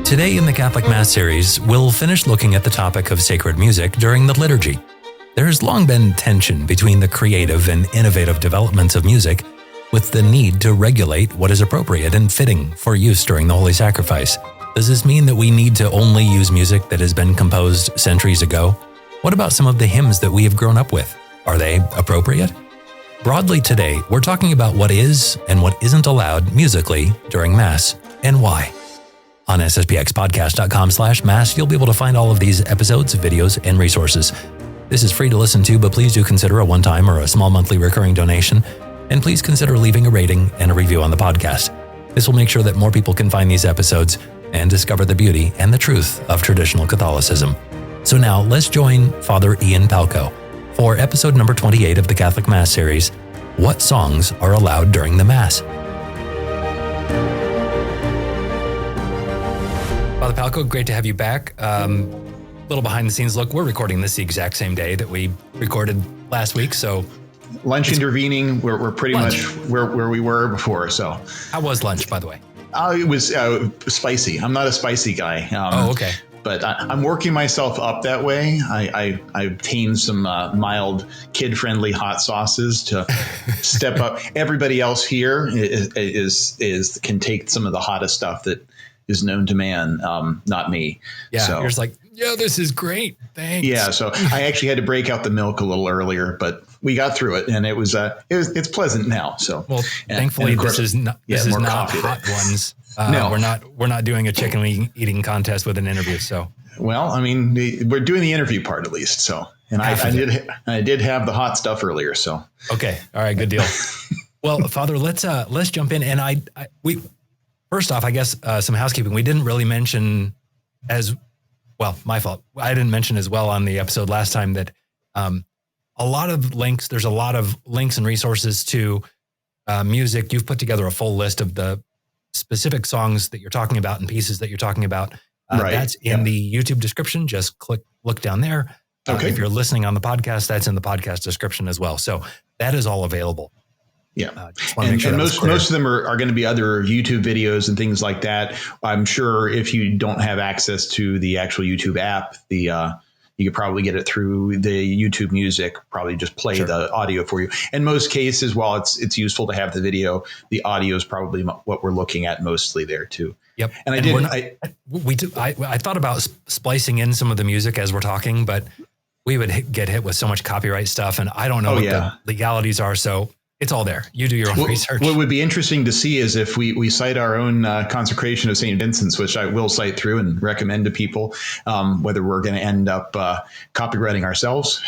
Today in the Catholic Mass series, we'll finish looking at the topic of sacred music during the liturgy. There has long been tension between the creative and innovative developments of music with the need to regulate what is appropriate and fitting for use during the Holy Sacrifice. Does this mean that we need to only use music that has been composed centuries ago? What about some of the hymns that we have grown up with? Are they appropriate? Broadly today, we're talking about what is and what isn't allowed musically during Mass, and why. On sspxpodcast.com/mass, you'll be able to find all of these episodes, videos, and resources. This is free to listen to, but please do consider a one-time or a small monthly recurring donation, and please consider leaving a rating and a review on the podcast. This will make sure that more people can find these episodes and discover the beauty and the truth of traditional Catholicism. So now, let's join Father Ian Palco for episode number 28 of the Catholic Mass series, What Songs Are Allowed During the Mass? Father Palco, great to have you back. Little behind the scenes look, we're recording this the exact same day that we recorded last week, so... Lunch intervening, we're pretty much where we were before, so... How was lunch, by the way? It was spicy. I'm not a spicy guy. Okay. But I'm working myself up that way. I obtained some mild, kid-friendly hot sauces to step up. Everybody else here is can take some of the hottest stuff that is known to man, not me. Yeah, so, you're just like, yeah, this is great. Thanks. Yeah, so I actually had to break out the milk a little earlier, but we got through it, and it's pleasant now. So, well, thankfully, and course, this is not hot ones. No, we're not doing a chicken eating contest with an interview. So, well, I mean, we're doing the interview part at least. So, and I did have the hot stuff earlier. So, okay, all right, good deal. Well, Father, let's jump in, and we first off, I guess some housekeeping. We didn't really mention as well. My fault. I didn't mention as well on the episode last time that a lot of links. There's a lot of links and resources to music. You've put together a full list of the specific songs that you're talking about and pieces that you're talking about. Right. That's in the YouTube description. Just look down there. Okay. If you're listening on the podcast, that's in the podcast description as well. So that is all available. Yeah. And most of them are going to be other YouTube videos and things like that. I'm sure if you don't have access to the actual YouTube app, you could probably get it through the YouTube Music, probably just play the audio for you. In most cases, while it's useful to have the video, the audio is probably what we're looking at mostly there too. Yep. And I thought about splicing in some of the music as we're talking, but we would get hit with so much copyright stuff, and I don't know what the legalities are. So it's all there. You do your own research. What would be interesting to see is if we cite our own consecration of St. Vincent's, which I will cite through and recommend to people, whether we're going to end up copyrighting ourselves.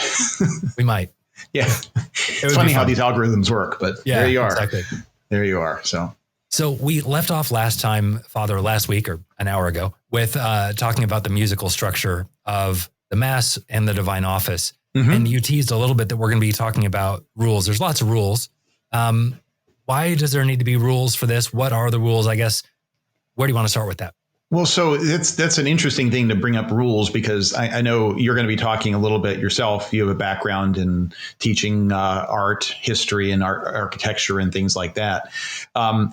We might. Yeah. It's funny how these algorithms work, but there you are. Exactly. There you are. So we left off last week or an hour ago with talking about the musical structure of the Mass and the Divine Office. Mm-hmm. And you teased a little bit that we're going to be talking about rules. There's lots of rules. Why does there need to be rules for this? What are the rules? I guess, where do you want to start with that? Well, so that's an interesting thing to bring up rules, because I know you're going to be talking a little bit yourself. You have a background in teaching art, history, and architecture and things like that. So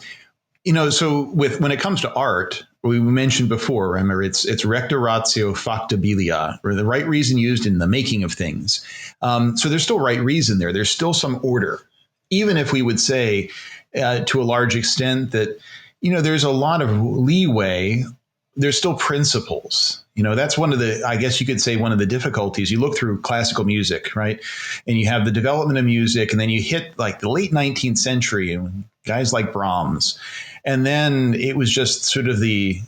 when it comes to art, we mentioned before, remember, it's recta ratio factibilia, or the right reason used in the making of things. So there's still right reason there. There's still some order, even if we would say to a large extent that, there's a lot of leeway. There's still principles. That's one of the, I guess you could say, one of the difficulties. You look through classical music, right? And you have the development of music, and then you hit like the late 19th century and guys like Brahms. And then it was just sort of the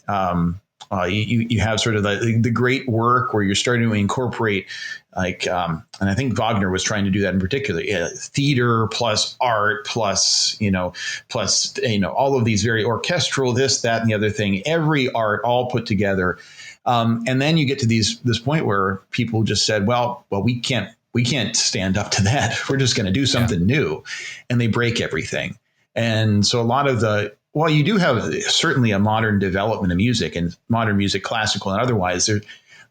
you have sort of the great work where you're starting to incorporate and I think Wagner was trying to do that in particular, theater plus art plus all of these very orchestral, this, that, and the other thing, every art all put together. And then you get to this point where people just said, well, we can't stand up to that. We're just going to do something new, and they break everything. And so a lot of while you do have certainly a modern development of music, and modern music, classical and otherwise,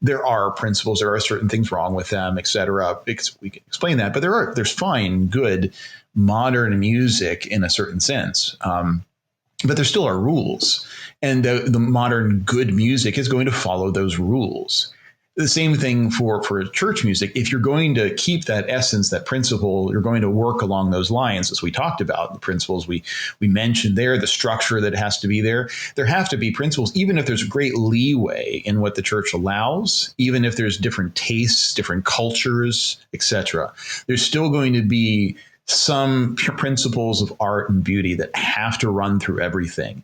there are principles, there are certain things wrong with them, et cetera. We can explain that, but there's fine, good, modern music in a certain sense. but there still are rules. And the modern good music is going to follow those rules. The same thing for church music. If you're going to keep that essence, that principle, you're going to work along those lines, as we talked about, the principles we mentioned there, the structure that has to be there. There have to be principles, even if there's great leeway in what the church allows, even if there's different tastes, different cultures, etc. There's still going to be some principles of art and beauty that have to run through everything.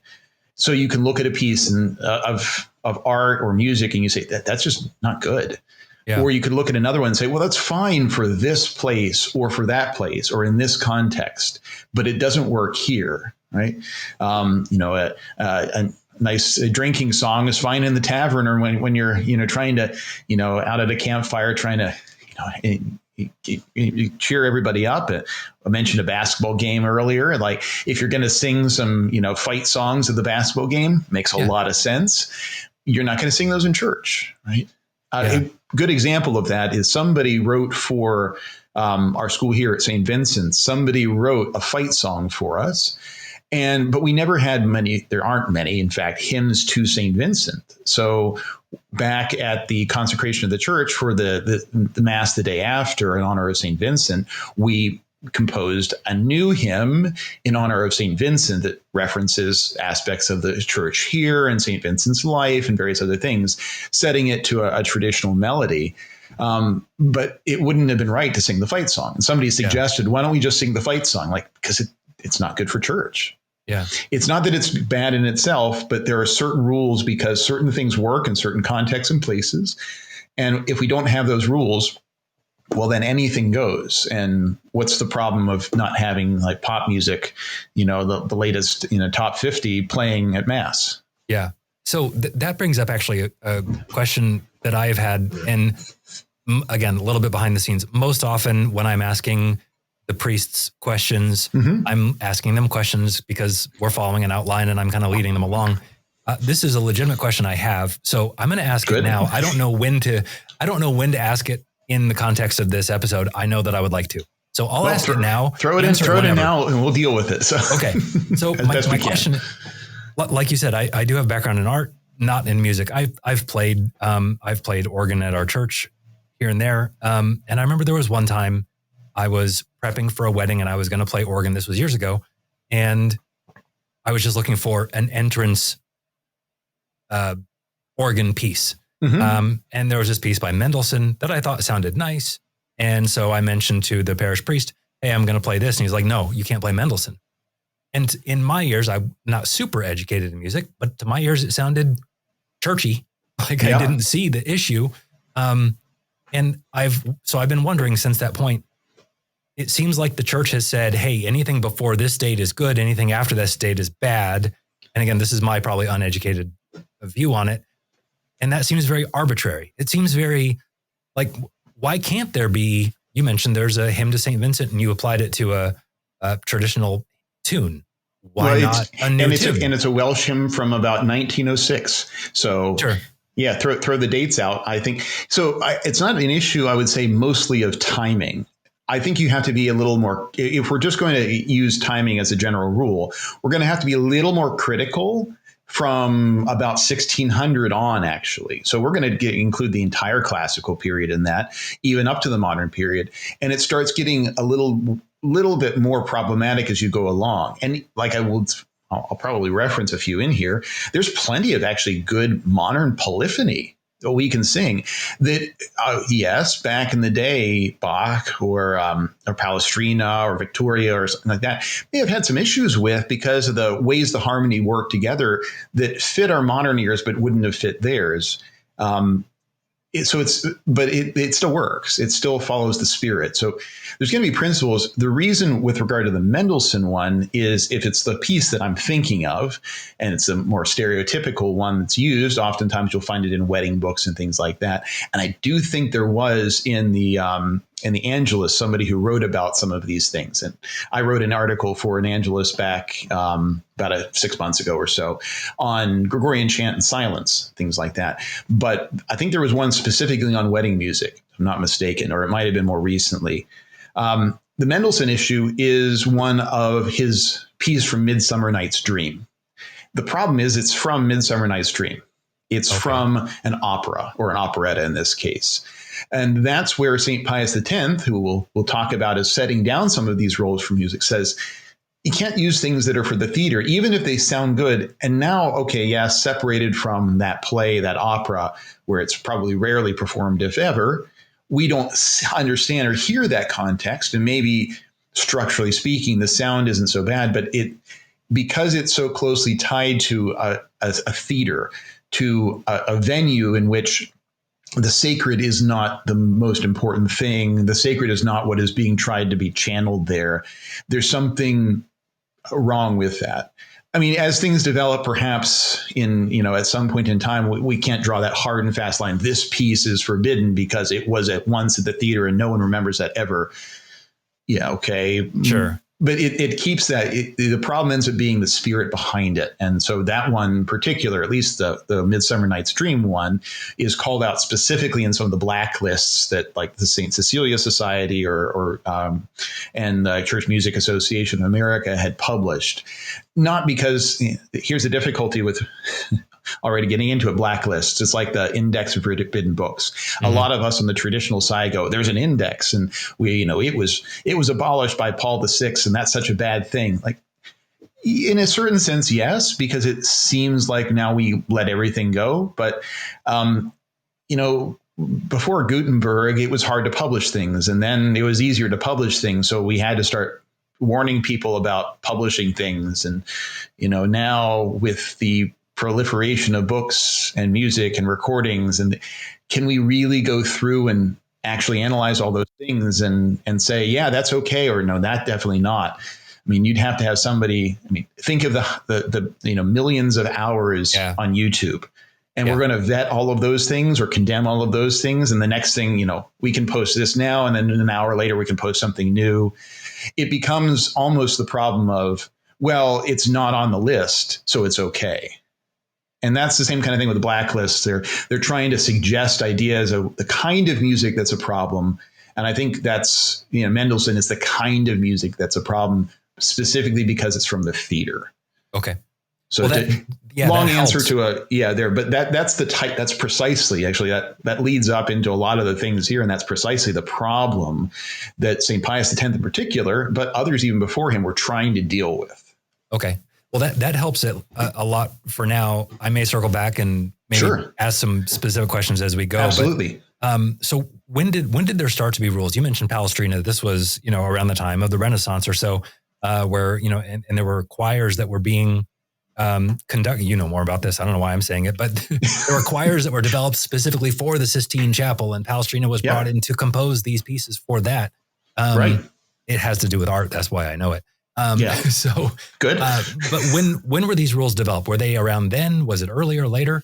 So you can look at a piece of art or music and you say that's just not good. Yeah. Or you could look at another one and say, well, that's fine for this place or for that place or in this context, but it doesn't work here, right? A nice drinking song is fine in the tavern, or when you're trying to out at a campfire trying to you cheer everybody up. I mentioned a basketball game earlier. Like if you're going to sing some, fight songs of the basketball game, makes a lot of sense. You're not going to sing those in church, right? A good example of that is somebody wrote for our school here at St. Vincent's. Somebody wrote a fight song for us. But we never had many, there aren't many, in fact, hymns to St. Vincent. So back at the consecration of the church for the Mass the day after in honor of St. Vincent, we composed a new hymn in honor of St. Vincent that references aspects of the church here and St. Vincent's life and various other things, setting it to a traditional melody. But it wouldn't have been right to sing the fight song. And somebody suggested, why don't we just sing the fight song? Because it's not good for church. Yeah. It's not that it's bad in itself, but there are certain rules because certain things work in certain contexts and places. And if we don't have those rules, well, then anything goes. And what's the problem of not having like pop music, the latest, top 50 playing at Mass? Yeah. So that brings up actually a question that I've had. And again, a little bit behind the scenes. Most often when I'm asking the priests questions, I'm asking them questions because we're following an outline and I'm kind of leading them along. This is a legitimate question I have. So I'm going to ask it now. I don't know when to ask it in the context of this episode. I know that I would like to. So I'll ask it now. Throw it in now and we'll deal with it. So okay. So my question, like you said, I do have background in art, not in music. I've played organ at our church here and there. And I remember there was one time I was prepping for a wedding and I was going to play organ. This was years ago. And I was just looking for an entrance organ piece. And there was this piece by Mendelssohn that I thought sounded nice. And so I mentioned to the parish priest, hey, I'm going to play this. And he's like, no, you can't play Mendelssohn. And in my ears, I'm not super educated in music, but to my ears, it sounded churchy. I didn't see the issue. And I've been wondering since that point, it seems like the church has said, hey, anything before this date is good. Anything after this date is bad. And again, this is my probably uneducated view on it. And that seems very arbitrary. It seems very like, why can't there be, you mentioned there's a hymn to St. Vincent and you applied it to a traditional tune. Why not a new tune? And it's a Welsh hymn from about 1906. So sure. Yeah, throw the dates out. I think so. It's not an issue, I would say, mostly of timing. I think you have to be a little more, if we're just going to use timing as a general rule, we're going to have to be a little more critical from about 1600 on, actually. So we're going to include the entire classical period in that, even up to the modern period. And it starts getting a little bit more problematic as you go along. And like I'll probably reference a few in here. There's plenty of actually good modern polyphony that we can sing that, yes, back in the day, Bach or Palestrina or Victoria or something like that may have had some issues with because of the ways the harmony worked together that fit our modern ears but wouldn't have fit theirs. It still works. It still follows the spirit. So there's going to be principles. The reason with regard to the Mendelssohn one is if it's the piece that I'm thinking of, and it's a more stereotypical one that's used, oftentimes you'll find it in wedding books and things like that. And I do think there was in the Angelus somebody who wrote about some of these things. And I wrote an article for an Angelus back about 6 months ago or so on Gregorian chant and silence, things like that. But I think there was one specifically on wedding music, if I'm not mistaken, or it might have been more recently. The Mendelssohn issue is one of his piece from Midsummer Night's Dream. The problem is it's from Midsummer Night's Dream. It's from an opera, or an operetta in this case. And that's where St. Pius X, who we'll talk about as setting down some of these roles for music, says you can't use things that are for the theater, even if they sound good. And now, separated from that play, that opera, where it's probably rarely performed, if ever, we don't understand or hear that context. And maybe structurally speaking, the sound isn't so bad, but because it's so closely tied to a theater, to a venue in which the sacred is not the most important thing. The sacred is not what is being tried to be channeled there. There's something wrong with that. I mean, as things develop, perhaps at some point in time, we can't draw that hard and fast line. This piece is forbidden because it was at once at the theater and no one remembers that ever. Yeah. Okay. Sure. But it keeps that. The problem ends up being the spirit behind it. And so that one in particular, at least the Midsummer Night's Dream one, is called out specifically in some of the blacklists that, like the St. Cecilia Society and the Church Music Association of America had published. Not because, here's the difficulty with already getting into it, blacklists. It's like the index of forbidden books. Mm-hmm. A lot of us on the traditional side go, there's an index, and it was abolished by Paul VI, and that's such a bad thing. Like, in a certain sense, yes, because it seems like now we let everything go. But before Gutenberg, it was hard to publish things, and then it was easier to publish things. So we had to start warning people about publishing things. And, now with the proliferation of books and music and recordings, and can we really go through and actually analyze all those things and say, yeah, that's okay, or no, that definitely not? I mean, you'd have to have somebody. I mean, think of the millions of hours on YouTube, and we're going to vet all of those things or condemn all of those things. And the next thing, we can post this now, and then an hour later we can post something new. It becomes almost the problem of, well, it's not on the list, so it's okay. And that's the same kind of thing with the blacklists. They're trying to suggest ideas of the kind of music that's a problem. And I think that's, Mendelssohn is the kind of music that's a problem, specifically because it's from the theater. Okay. So long answer to but that's the type, that's precisely, actually, that leads up into a lot of the things here. And that's precisely the problem that St. Pius X in particular, but others even before him, were trying to deal with. Okay. Well, that helps it a lot for now. I may circle back and maybe ask some specific questions as we go. Absolutely. But, so when did there start to be rules? You mentioned Palestrina. This was, around the time of the Renaissance or so, where, and there were choirs that were being conducted. You know more about this. I don't know why I'm saying it, but there were choirs that were developed specifically for the Sistine Chapel, and Palestrina was brought in to compose these pieces for that. Right. It has to do with art. That's why I know it. So good. But when were these rules developed? Were they around then? Was it earlier, later?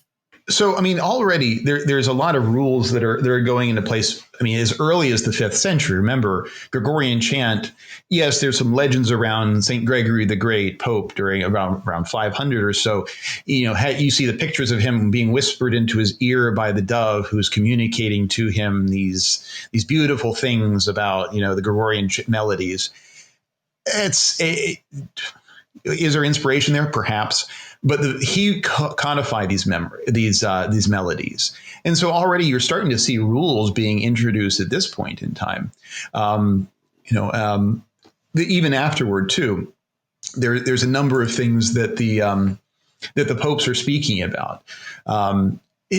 So, I mean, already there's a lot of rules that are going into place. I mean, as early as the 5th century. Remember, Gregorian chant. Yes, there's some legends around St. Gregory the Great, Pope, during around 500 or so. You see the pictures of him being whispered into his ear by the dove, who's communicating to him these beautiful things about the Gregorian melodies. Is there inspiration there? Perhaps, but he codified these melodies, and so already you're starting to see rules being introduced at this point in time. Even afterward too, there's a number of things that the popes are speaking about.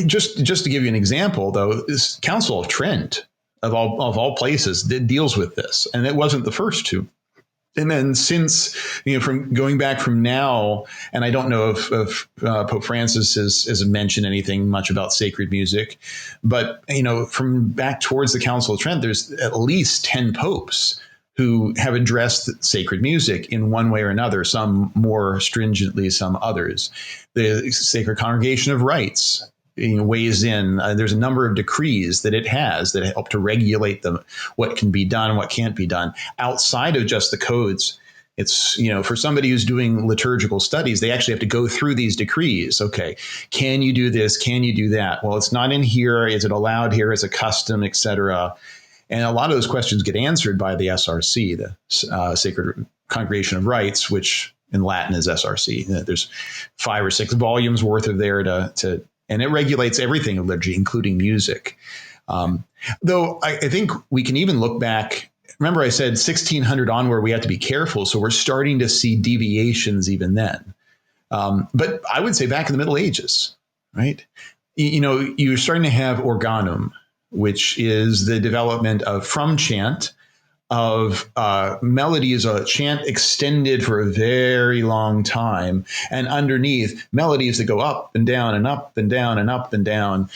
Just to give you an example, though, this Council of Trent, of all places, deals with this, and it wasn't the first to. And then since, from going back from now, and I don't know if Pope Francis has mentioned anything much about sacred music, but, from back towards the Council of Trent, there's at least 10 popes who have addressed sacred music in one way or another, some more stringently, some others. The Sacred Congregation of Rites weighs in. There's a number of decrees that it has that help to regulate what can be done and what can't be done outside of just the codes. It's, for somebody who's doing liturgical studies, they actually have to go through these decrees. Okay, can you do this? Can you do that? Well, it's not in here. Is it allowed here as a custom, etc.? And a lot of those questions get answered by the SRC, the Sacred Congregation of Rites, which in Latin is SRC. There's 5 or 6 volumes worth of there and it regulates everything of liturgy, including music. Though I think we can even look back. Remember I said 1600 onward, we have to be careful. So we're starting to see deviations even then. But I would say back in the Middle Ages, right? You're starting to have organum, which is the development of from chant, of melodies, a chant extended for a very long time, and underneath melodies that go up and down and up and down and up and down,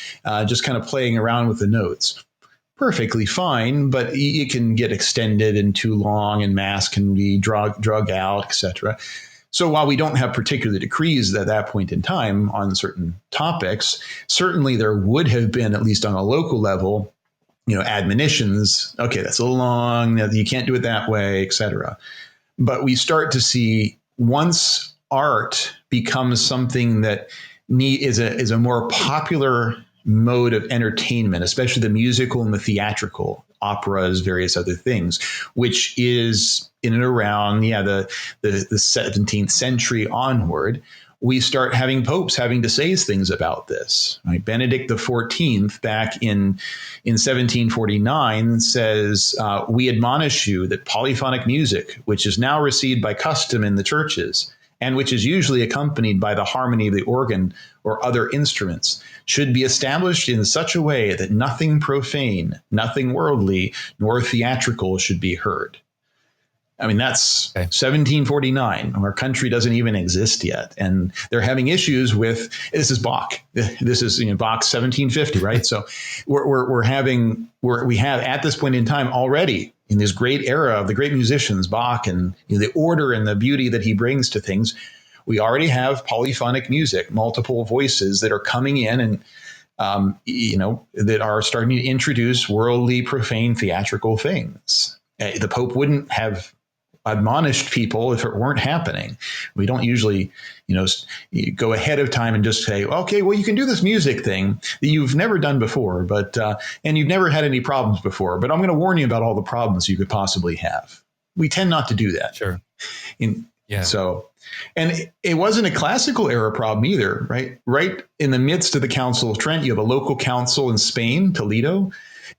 just kind of playing around with the notes. Perfectly fine, but it can get extended and too long, and mass can be drug out, etc. So while we don't have particular decrees at that point in time on certain topics, certainly there would have been, at least on a local level, admonitions. Okay, that's a little long. You can't do it that way, etc. But we start to see, once art becomes something that is a more popular mode of entertainment, especially the musical and the theatrical, operas, various other things, which is in and around the 17th century onward, we start having popes having to say things about this. Right? Benedict XIV back in 1749 says, we admonish you that polyphonic music, which is now received by custom in the churches, and which is usually accompanied by the harmony of the organ or other instruments, should be established in such a way that nothing profane, nothing worldly, nor theatrical should be heard. I mean, that's 1749. Our country doesn't even exist yet. And they're having issues with, this is Bach. This is Bach's 1750, right? So we have at this point in time already, in this great era of the great musicians, Bach, and the order and the beauty that he brings to things, we already have polyphonic music, multiple voices that are coming in and that are starting to introduce worldly, profane, theatrical things. The Pope wouldn't have admonished people if it weren't happening. We don't usually, go ahead of time and just say, okay, well, you can do this music thing that you've never done before, but and you've never had any problems before, but I'm going to warn you about all the problems you could possibly have. We tend not to do that. Sure. So, and it wasn't a classical era problem either, right? Right in the midst of the Council of Trent, you have a local council in Spain, Toledo,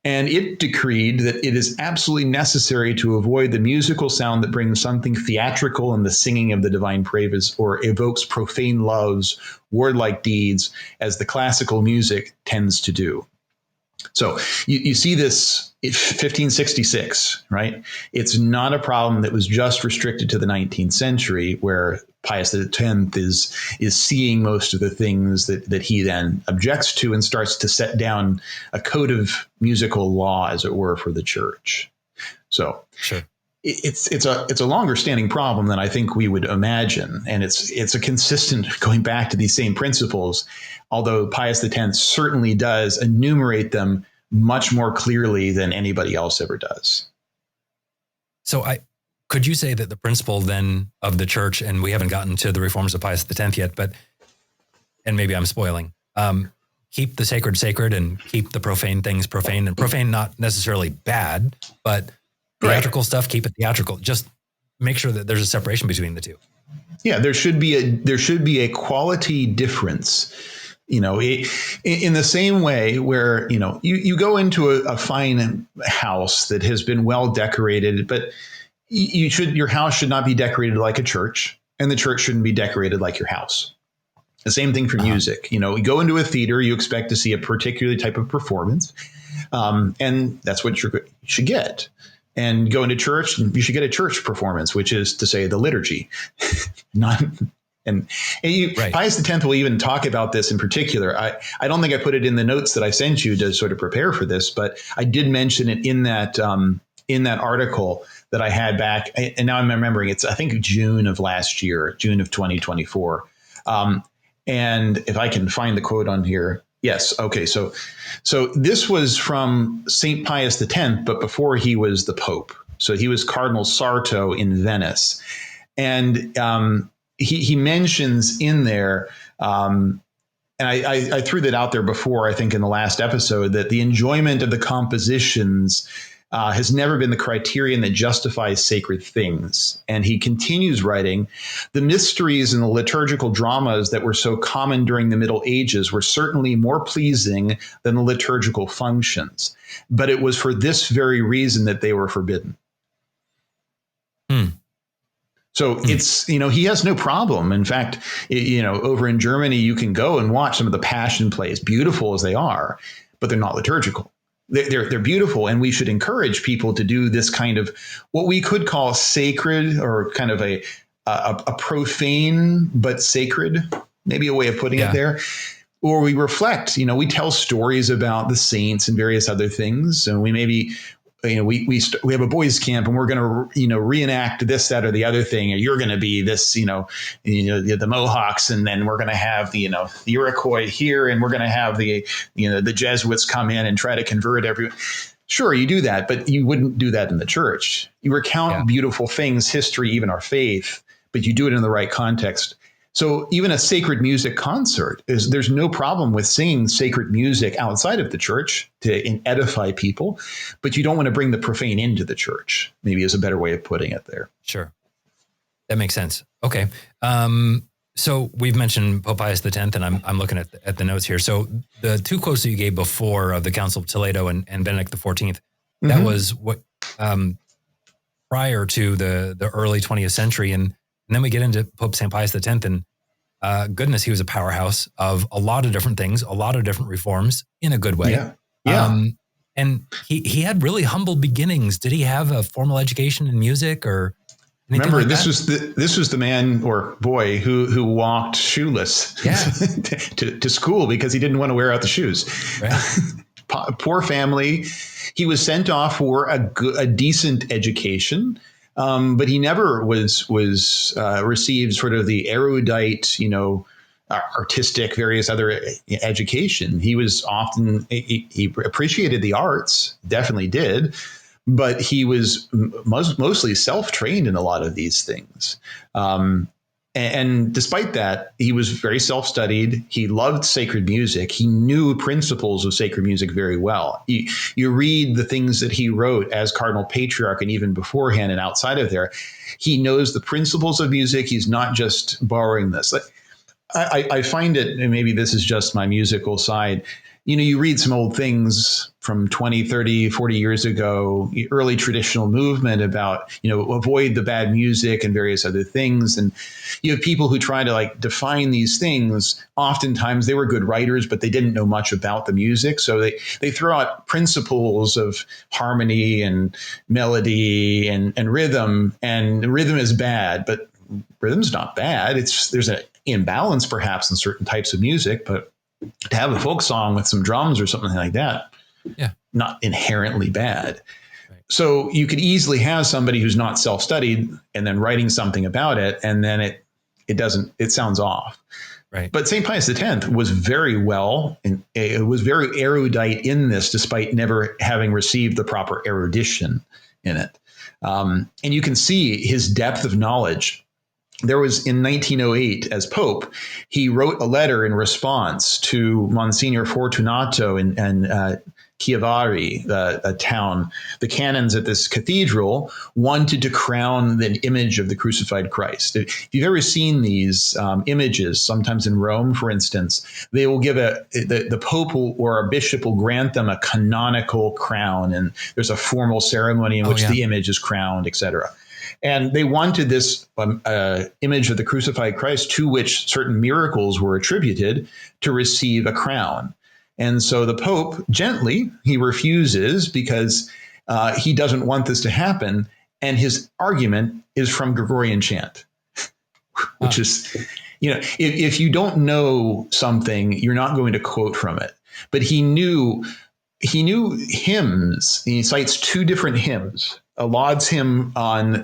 and it decreed that it is absolutely necessary to avoid the musical sound that brings something theatrical in the singing of the divine praises or evokes profane loves, word-like deeds, as the classical music tends to do. So you see this in 1566, right? It's not a problem that was just restricted to the 19th century, where Pius X is seeing most of the things that he then objects to and starts to set down a code of musical law, as it were, for the church. So sure. It's a longer standing problem than I think we would imagine. And it's a consistent going back to these same principles, although Pius X certainly does enumerate them much more clearly than anybody else ever does. So could you say that the principle then of the church, and we haven't gotten to the reforms of Pius X yet, and maybe I'm spoiling, keep the sacred sacred and keep the profane things profane, and profane not necessarily bad, but theatrical stuff, keep it theatrical. Just make sure that there's a separation between the two. Yeah, there should be a quality difference. In the same way where, you go into a fine house that has been well decorated, but your house should not be decorated like a church, and the church shouldn't be decorated like your house. The same thing for music. You go into a theater, you expect to see a particular type of performance, and that's what you should get. And go into church, you should get a church performance, which is to say the liturgy. Pius X will even talk about this in particular. I don't think I put it in the notes that I sent you to sort of prepare for this, but I did mention it in that article that I had back. And now I'm remembering it's, I think, June of last year, June of 2024. And if I can find the quote on here. Yes. Okay. So this was from St. Pius X, but before he was the Pope. So he was Cardinal Sarto in Venice. And he mentions in there, and I threw that out there before, I think in the last episode, that the enjoyment of the compositions has never been the criterion that justifies sacred things. And he continues writing, the mysteries and the liturgical dramas that were so common during the Middle Ages were certainly more pleasing than the liturgical functions. But it was for this very reason that they were forbidden. So it's, he has no problem. In fact, over in Germany, you can go and watch some of the Passion plays, beautiful as they are, but they're not liturgical. They're beautiful, and we should encourage people to do this kind of what we could call sacred, or kind of a profane but sacred, maybe a way of putting it there. Or we reflect, we tell stories about the saints and various other things, and we maybe we have a boys camp, and we're going to reenact this, that, or the other thing, and you're going to be this the Mohawks, and then we're going to have the Iroquois here, and we're going to have the Jesuits come in and try to convert everyone. Sure, you do that, but you wouldn't do that in the church. You recount beautiful things, history, even our faith, but you do it in the right context. So even a sacred music concert there's no problem with singing sacred music outside of the church to edify people, but you don't want to bring the profane into the church, maybe is a better way of putting it there. Sure. That makes sense. Okay. So we've mentioned Pope Pius X, and I'm looking at the notes here. So the two quotes that you gave before of the Council of Toledo and Benedict XIV, that was what prior to the early 20th century. And then we get into Pope St. Pius X, and goodness, he was a powerhouse of a lot of different things, a lot of different reforms in a good way. Yeah. And he had really humble beginnings. Did he have a formal education in music or anything? Remember, like this was the man or boy who walked shoeless to school because he didn't want to wear out the shoes. Right. Poor family. He was sent off for a decent education. But he never was received sort of the erudite, artistic, various other education. He was often, he appreciated the arts, definitely did, but he was mostly self-trained in a lot of these things. And despite that, he was very self-studied. He loved sacred music. He knew principles of sacred music very well. You read the things that he wrote as Cardinal Patriarch, and even beforehand and outside of there, he knows the principles of music. He's not just borrowing this. I find it, and maybe this is just my musical side, you read some old things from 20, 30, 40 years ago, early traditional movement about, avoid the bad music and various other things. And you have people who try to define these things. Oftentimes they were good writers, but they didn't know much about the music. So they throw out principles of harmony and melody and rhythm. And rhythm is bad, but rhythm's not bad. There's an imbalance perhaps in certain types of music, but to have a folk song with some drums or something like that, not inherently bad. Right. So you could easily have somebody who's not self-studied and then writing something about it, and then it sounds off. Right. But St. Pius X was very well, and it was very erudite in this, despite never having received the proper erudition in it. And you can see his depth of knowledge. There was in 1908 as Pope, he wrote a letter in response to Monsignor Fortunato in Chiavari, a town. The canons at this cathedral wanted to crown the image of the crucified Christ. If you've ever seen these images, sometimes in Rome, for instance, they will give the Pope or a bishop will grant them a canonical crown, and there's a formal ceremony in which the image is crowned, etc. And they wanted this image of the crucified Christ, to which certain miracles were attributed, to receive a crown. And so the Pope, gently, he refuses because he doesn't want this to happen. And his argument is from Gregorian chant, which is, if you don't know something, you're not going to quote from it. But he knew hymns. He cites two different hymns. Lauds him on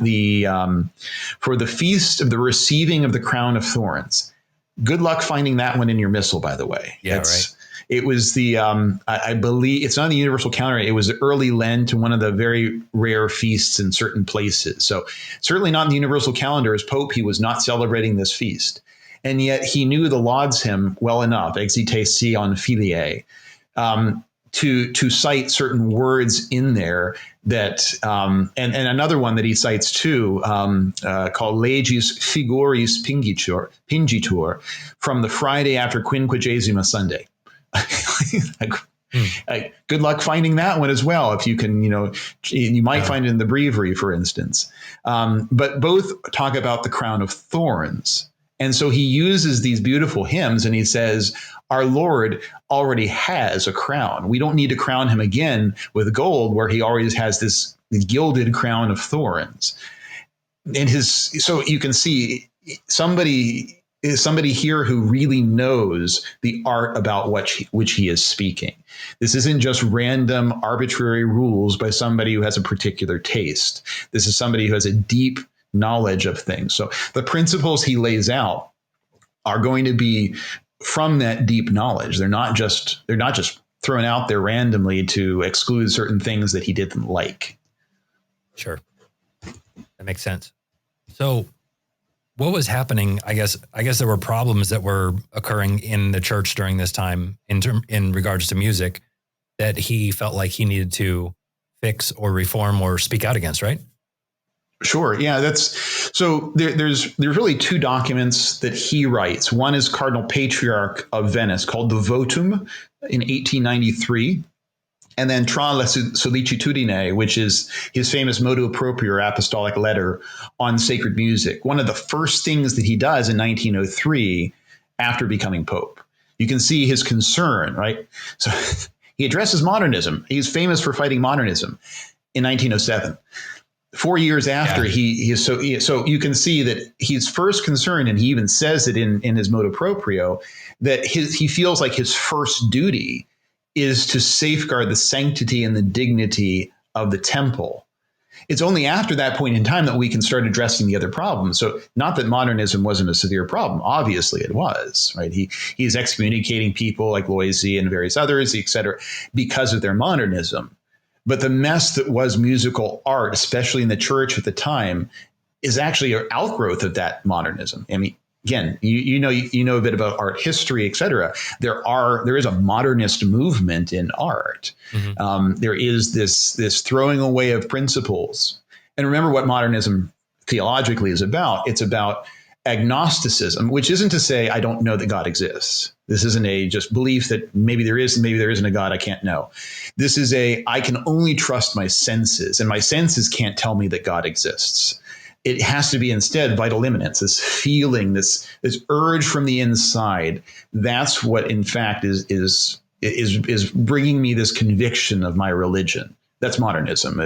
for the feast of the receiving of the crown of thorns. Good luck finding that one in your missal, by the way. Yeah, right. It was I believe it's not the universal calendar. It was early Lent, one of the very rare feasts in certain places. So certainly not in the universal calendar. As Pope, he was not celebrating this feast. And yet he knew the lauds hymn well enough, Exite Sion Filiae, to cite certain words in there and another one that he cites too, called Legis Figuris Pingitur, from the Friday after Quinquagesima Sunday. Good luck finding that one as well. If you can, you might find it in the Breviary, for instance. But both talk about the crown of thorns. And so he uses these beautiful hymns and he says, our Lord already has a crown. We don't need to crown him again with gold, where he always has this gilded crown of thorns. So you can see somebody here who really knows the art about which he is speaking. This isn't just random arbitrary rules by somebody who has a particular taste. This is somebody who has a deep knowledge of things. So the principles he lays out are going to be from that deep knowledge. They're not just thrown out there randomly to exclude certain things that he didn't like. Sure. That makes sense. So what was happening? I guess there were problems that were occurring in the church during this time in regards to music that he felt like he needed to fix or reform or speak out against, right? Sure. Yeah, there's really two documents that he writes. One is Cardinal Patriarch of Venice, called the Votum in 1893. And then Tra la Sollecitudine, which is his famous motu proprio, or apostolic letter on sacred music. One of the first things that he does in 1903 after becoming Pope. You can see his concern, right? So he addresses modernism. He's famous for fighting modernism in 1907. 4 years after, so you can see that he's first concerned, and he even says it in his motu proprio, that he feels like his first duty is to safeguard the sanctity and the dignity of the temple. It's only after that point in time that we can start addressing the other problems. So not that modernism wasn't a severe problem. Obviously it was, right? He's excommunicating people like Loisy and various others, et cetera, because of their modernism. But the mess that was musical art, especially in the church at the time, is actually an outgrowth of that modernism. I mean, again, you know a bit about art history, et cetera. There is a modernist movement in art. Mm-hmm. There is this throwing away of principles. And remember what modernism theologically is about. It's about agnosticism, which isn't to say I don't know that God exists. This isn't a just belief that maybe there is and maybe there isn't a God, I can't know. This is I can only trust my senses, and my senses can't tell me that God exists. It has to be instead vital immanence, this feeling, this urge from the inside. That's what, in fact, is bringing me this conviction of my religion. That's modernism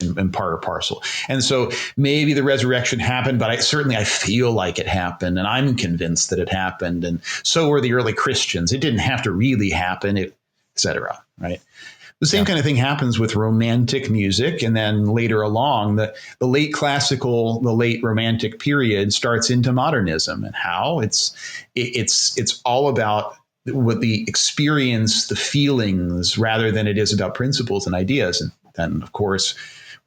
in part or parcel. And so maybe the resurrection happened, but I feel like it happened, and I'm convinced that it happened. And so were the early Christians. It didn't have to really happen, et cetera, right? The same kind of thing happens with romantic music. And then later along, the late classical, the late romantic period starts into modernism. And how? It's all about what the experience, the feelings, rather than it is about principles and ideas. And then, of course,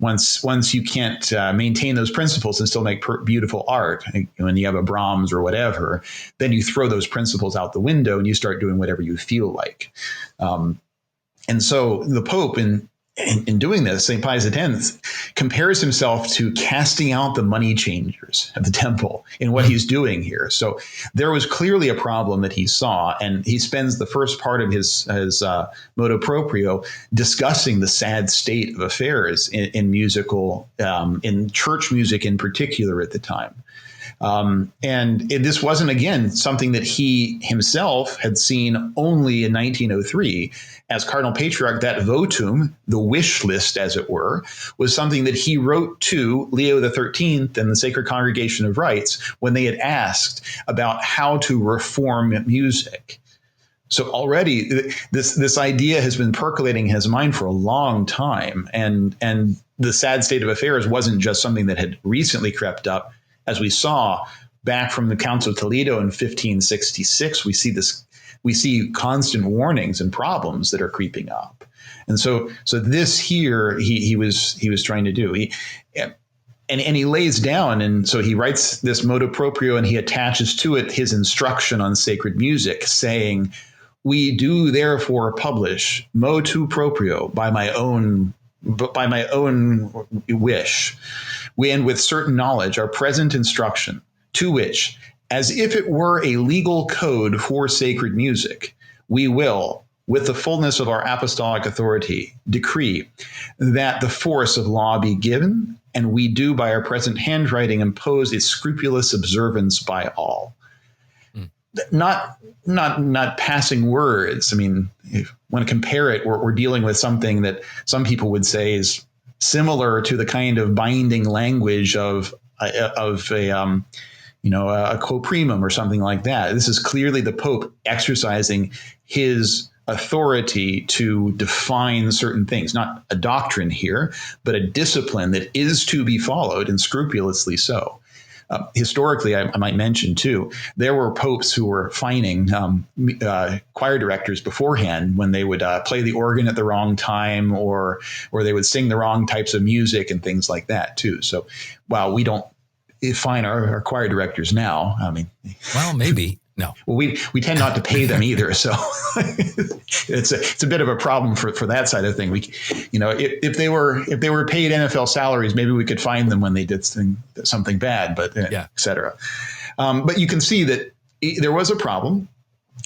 once you can't maintain those principles and still make beautiful art, when you have a Brahms or whatever, then you throw those principles out the window and you start doing whatever you feel like. And so the Pope, in doing this, St. Pius X compares himself to casting out the money changers at the temple in what he's doing here. So there was clearly a problem that he saw, and he spends the first part of his motu proprio discussing the sad state of affairs in musical, in church music in particular at the time. And this wasn't, again, something that he himself had seen only in 1903. As Cardinal Patriarch, that votum, the wish list, as it were, was something that he wrote to Leo XIII and the Sacred Congregation of Rites when they had asked about how to reform music. So already this idea has been percolating in his mind for a long time. And the sad state of affairs wasn't just something that had recently crept up. As we saw back from the Council of Toledo in 1566, we see constant warnings and problems that are creeping up. And so this here he was trying to do. And he lays down, and so he writes this motu proprio, and he attaches to it his instruction on sacred music, saying, "We do therefore publish motu proprio by my own but by my own wish, and with certain knowledge, our present instruction, to which, as if it were a legal code for sacred music, we will, with the fullness of our apostolic authority, decree that the force of law be given, and we do by our present handwriting impose its scrupulous observance by all. Not passing words. I mean, if you want to compare it, we're dealing with something that some people would say is similar to the kind of binding language of a quo primum or something like that. This is clearly the Pope exercising his authority to define certain things, not a doctrine here, but a discipline that is to be followed, and scrupulously so. Historically, I might mention too, there were popes who were fining choir directors beforehand when they would play the organ at the wrong time, or they would sing the wrong types of music and things like that too. So, while we don't fine our choir directors now, I mean, well, maybe. No. Well, we tend not to pay them either, so it's a bit of a problem for that side of thing. We, if they were paid NFL salaries, maybe we could fine them when they did something bad, but et cetera. But you can see that there was a problem,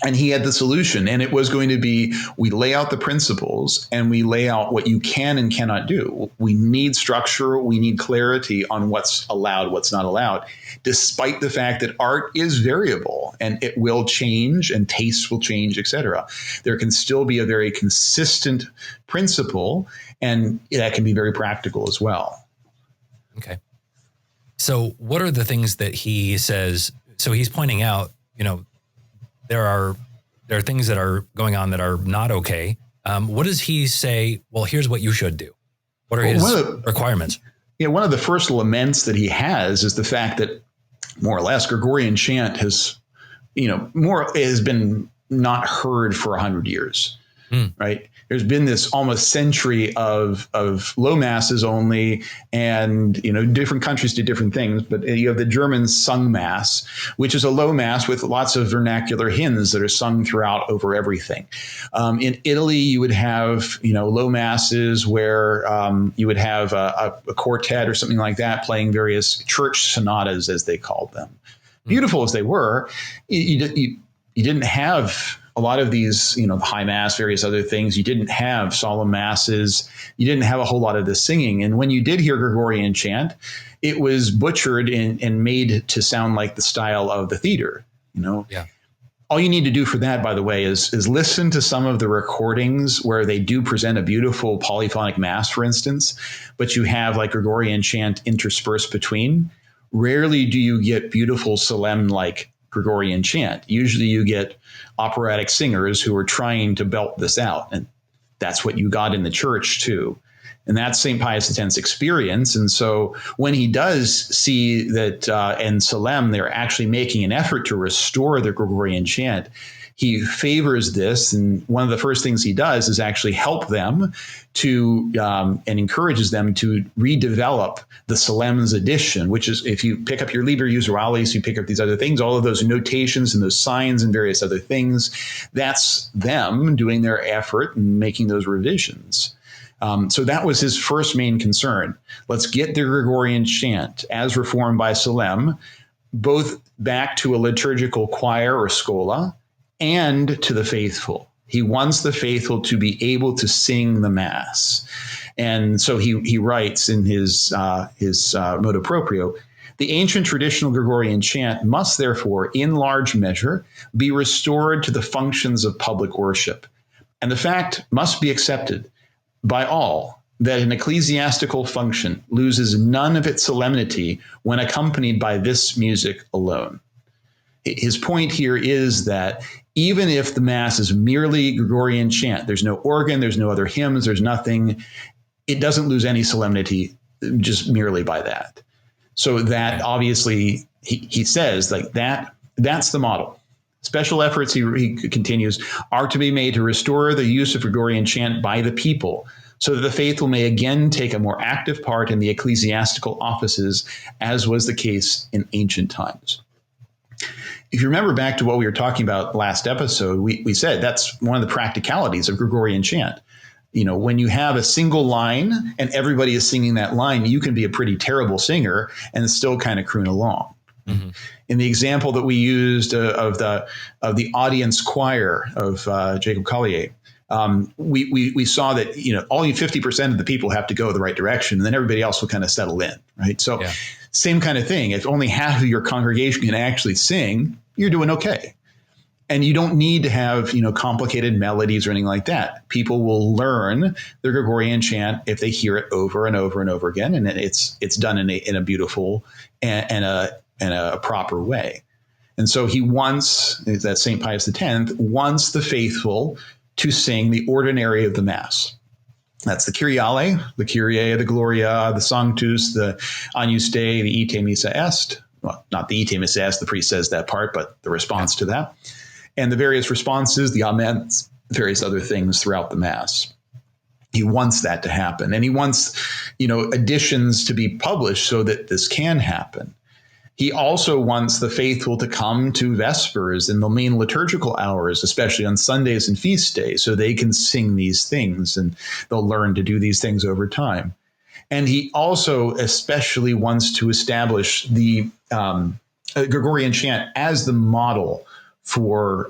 and he had the solution, and it was going to be, we lay out the principles and we lay out what you can and cannot do. We need structure. We need clarity on what's allowed, what's not allowed, despite the fact that art is variable and it will change and tastes will change, et cetera. There can still be a very consistent principle, and that can be very practical as well. Okay. So what are the things that he says? So he's pointing out, there are things that are going on that are not okay. What does he say? Well, here's what you should do. What are his requirements? One of the first laments that he has is the fact that more or less Gregorian chant has been not heard for 100 years, right? There's been this almost century of low masses only, and different countries do different things. But you have the German sung mass, which is a low mass with lots of vernacular hymns that are sung throughout over everything. In Italy, you would have low masses where you would have a quartet or something like that playing various church sonatas, as they called them. Beautiful as they were, you didn't have a lot of these, the high mass, various other things. You didn't have solemn masses. You didn't have a whole lot of the singing. And when you did hear Gregorian chant, it was butchered and made to sound like the style of the theater. Yeah. All you need to do for that, by the way, is listen to some of the recordings where they do present a beautiful polyphonic mass, for instance, but you have like Gregorian chant interspersed between. Rarely do you get beautiful solemn like Gregorian chant. Usually you get operatic singers who are trying to belt this out. And that's what you got in the church too. And that's St. Pius X's experience. And so when he does see that in Salem, they're actually making an effort to restore the Gregorian chant, he favors this. And one of the first things he does is actually help them to and encourages them to redevelop the Salem's edition, which is, if you pick up your Liber Usualis, you pick up these other things, all of those notations and those signs and various other things, that's them doing their effort and making those revisions. So that was his first main concern. Let's get the Gregorian chant as reformed by Salem, both back to a liturgical choir or schola and to the faithful. He wants the faithful to be able to sing the Mass. And so he writes in his motu proprio, the ancient traditional Gregorian chant must therefore, in large measure, be restored to the functions of public worship. And the fact must be accepted by all that an ecclesiastical function loses none of its solemnity when accompanied by this music alone. His point here is that even if the Mass is merely Gregorian chant, there's no organ, there's no other hymns, there's nothing, it doesn't lose any solemnity just merely by that. So that obviously, he says, like that's the model. Special efforts, he continues, are to be made to restore the use of Gregorian chant by the people, so that the faithful may again take a more active part in the ecclesiastical offices, as was the case in ancient times. If you remember back to what we were talking about last episode, we said that's one of the practicalities of Gregorian chant. When you have a single line and everybody is singing that line, you can be a pretty terrible singer and still kind of croon along. Mm-hmm. In the example that we used of the audience choir of Jacob Collier, we saw that only 50% of the people have to go the right direction, and then everybody else will kind of settle in, right? So, same kind of thing. If only half of your congregation can actually sing, you're doing okay. And you don't need to have, complicated melodies or anything like that. People will learn the Gregorian chant if they hear it over and over and over again, and it's done in a beautiful and a proper way. And so he wants, that St. Pius X, wants the faithful to sing the ordinary of the Mass. That's the Kyriale, the Kyrie, the Gloria, the Sanctus, the Agnus Dei, the Ite Missa Est. Well, not the Ite Missa Est, the priest says that part, but the response to that. And the various responses, the amens, various other things throughout the Mass. He wants that to happen. And he wants, additions to be published so that this can happen. He also wants the faithful to come to Vespers and the main liturgical hours, especially on Sundays and feast days, so they can sing these things and they'll learn to do these things over time. And he also especially wants to establish the Gregorian chant as the model for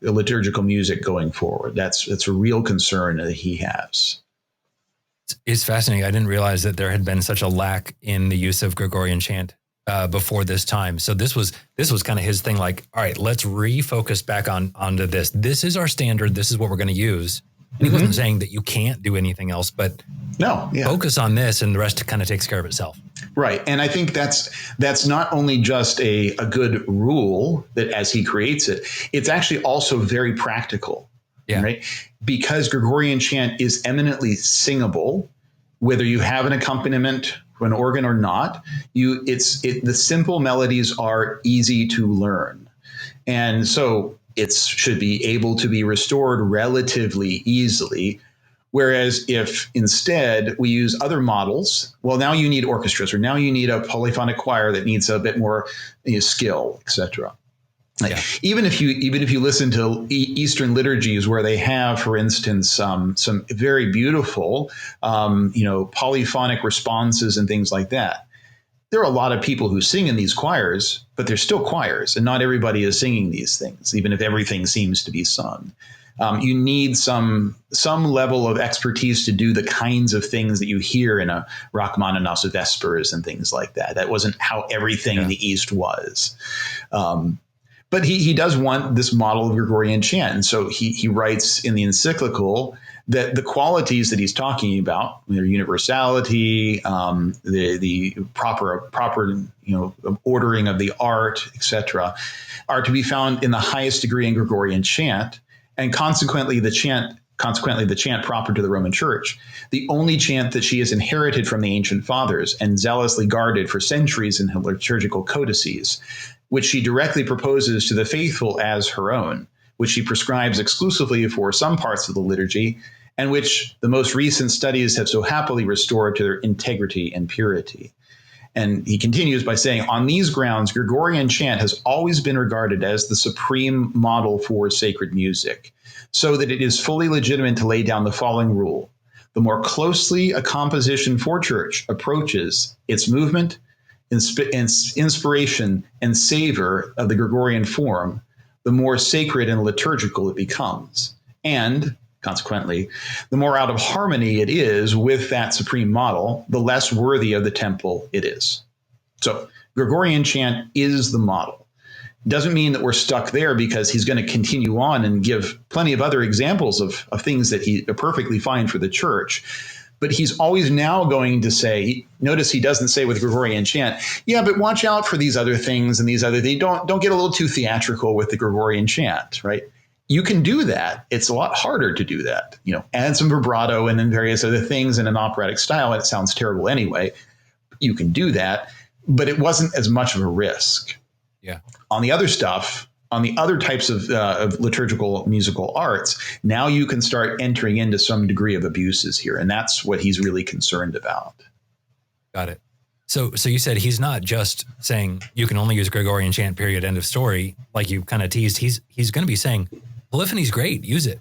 liturgical music going forward. That's a real concern that he has. It's fascinating. I didn't realize that there had been such a lack in the use of Gregorian chant before this time. So this was kind of his thing. Like, all right, let's refocus back onto this. This is our standard. This is what we're going to use. And he wasn't saying that you can't do anything else, but focus on this, and the rest kind of takes care of itself. Right. And I think that's not only just a good rule that as he creates it, it's actually also very practical. Yeah. Right. Because Gregorian chant is eminently singable, whether you have an accompaniment from an organ or not. The simple melodies are easy to learn. And so it should be able to be restored relatively easily. Whereas if instead we use other models, well, now you need orchestras, or now you need a polyphonic choir that needs a bit more skill, etc. Even if you listen to Eastern liturgies where they have, for instance, some very beautiful, polyphonic responses and things like that. There are a lot of people who sing in these choirs, but they're still choirs, and not everybody is singing these things, even if everything seems to be sung. You need some level of expertise to do the kinds of things that you hear in a Rachmaninoff Vespers and things like that. That wasn't how everything in the East was. But he does want this model of Gregorian chant. And so he writes in the encyclical that the qualities that he's talking about, their universality, the proper ordering of the art, etc., are to be found in the highest degree in Gregorian chant, and consequently the chant proper to the Roman Church, the only chant that she has inherited from the ancient fathers and zealously guarded for centuries in her liturgical codices, which she directly proposes to the faithful as her own, which she prescribes exclusively for some parts of the liturgy, and which the most recent studies have so happily restored to their integrity and purity. And he continues by saying, on these grounds, Gregorian chant has always been regarded as the supreme model for sacred music, so that it is fully legitimate to lay down the following rule. The more closely a composition for church approaches its movement, inspiration, and savor of the Gregorian form, the more sacred and liturgical it becomes. And consequently, the more out of harmony it is with that supreme model, the less worthy of the temple it is. So Gregorian chant is the model. Doesn't mean that we're stuck there, because he's going to continue on and give plenty of other examples of things that are perfectly fine for the church. But he's always now going to say, notice he doesn't say with Gregorian chant, but watch out for these other things and these other things. Don't get a little too theatrical with the Gregorian chant, right? You can do that. It's a lot harder to do that. Add some vibrato and then various other things in an operatic style, and it sounds terrible anyway. You can do that, but it wasn't as much of a risk. Yeah. On the other stuff, on the other types of liturgical musical arts, now you can start entering into some degree of abuses here, and that's what he's really concerned about. Got it. So you said he's not just saying you can only use Gregorian chant, period, end of story, like you kind of teased. He's going to be saying, polyphony's great, use it.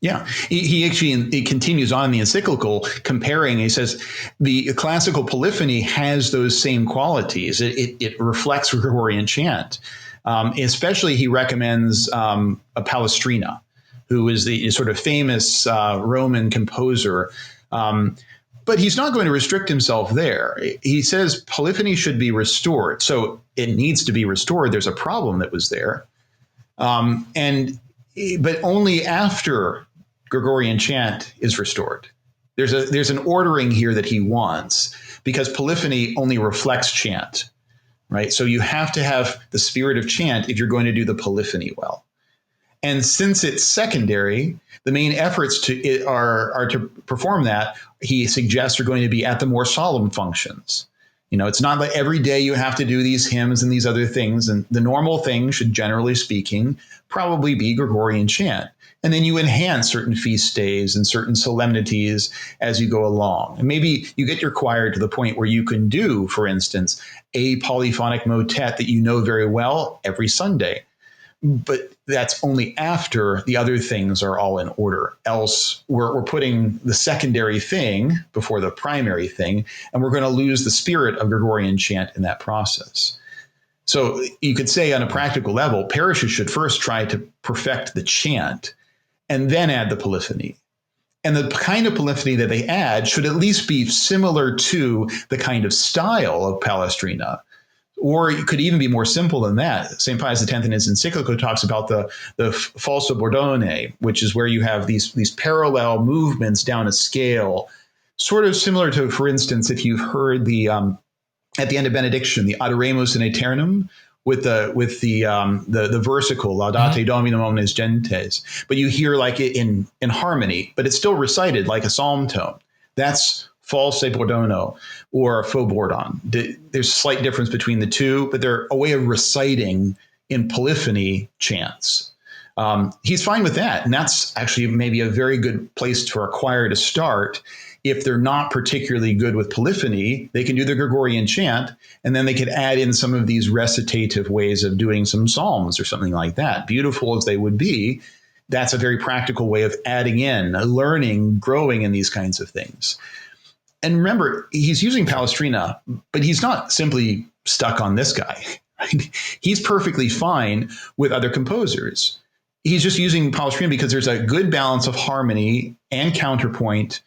Yeah, he actually he continues on the encyclical comparing. He says the classical polyphony has those same qualities. It reflects Gregorian chant. Especially, he recommends a Palestrina, who is the sort of famous Roman composer. But he's not going to restrict himself there. He says polyphony should be restored. So it needs to be restored. There's a problem that was there. But only after Gregorian chant is restored. There's an ordering here that he wants, because polyphony only reflects chant, right? So you have to have the spirit of chant if you're going to do the polyphony well. And since it's secondary, the main efforts are to perform that, he suggests, are going to be at the more solemn functions. It's not like every day you have to do these hymns and these other things. And the normal thing should, generally speaking, probably be Gregorian chant. And then you enhance certain feast days and certain solemnities as you go along. And maybe you get your choir to the point where you can do, for instance, a polyphonic motet that you know very well every Sunday. But that's only after the other things are all in order. Else we're putting the secondary thing before the primary thing, and we're going to lose the spirit of Gregorian chant in that process. So you could say, on a practical level, parishes should first try to perfect the chant and then add the polyphony. And the kind of polyphony that they add should at least be similar to the kind of style of Palestrina. Or it could even be more simple than that. St. Pius X in his encyclical talks about the falso bordone, which is where you have these parallel movements down a scale, sort of similar to, for instance, if you've heard the at the end of benediction, the Adoremus in Aeternum, with the versicle Laudate Dominum omnes gentes, but you hear like it in harmony, but it's still recited like a psalm tone. That's false bordono or faux bordon. There's a slight difference between the two, but they're a way of reciting in polyphony chants. He's fine with that, and that's actually maybe a very good place for a choir to start. If they're not particularly good with polyphony, they can do the Gregorian chant, and then they could add in some of these recitative ways of doing some psalms or something like that. Beautiful as they would be, that's a very practical way of adding in, learning, growing in these kinds of things. And remember, he's using Palestrina, but he's not simply stuck on this guy. Right? He's perfectly fine with other composers. He's just using Palestrina because there's a good balance of harmony and counterpoint.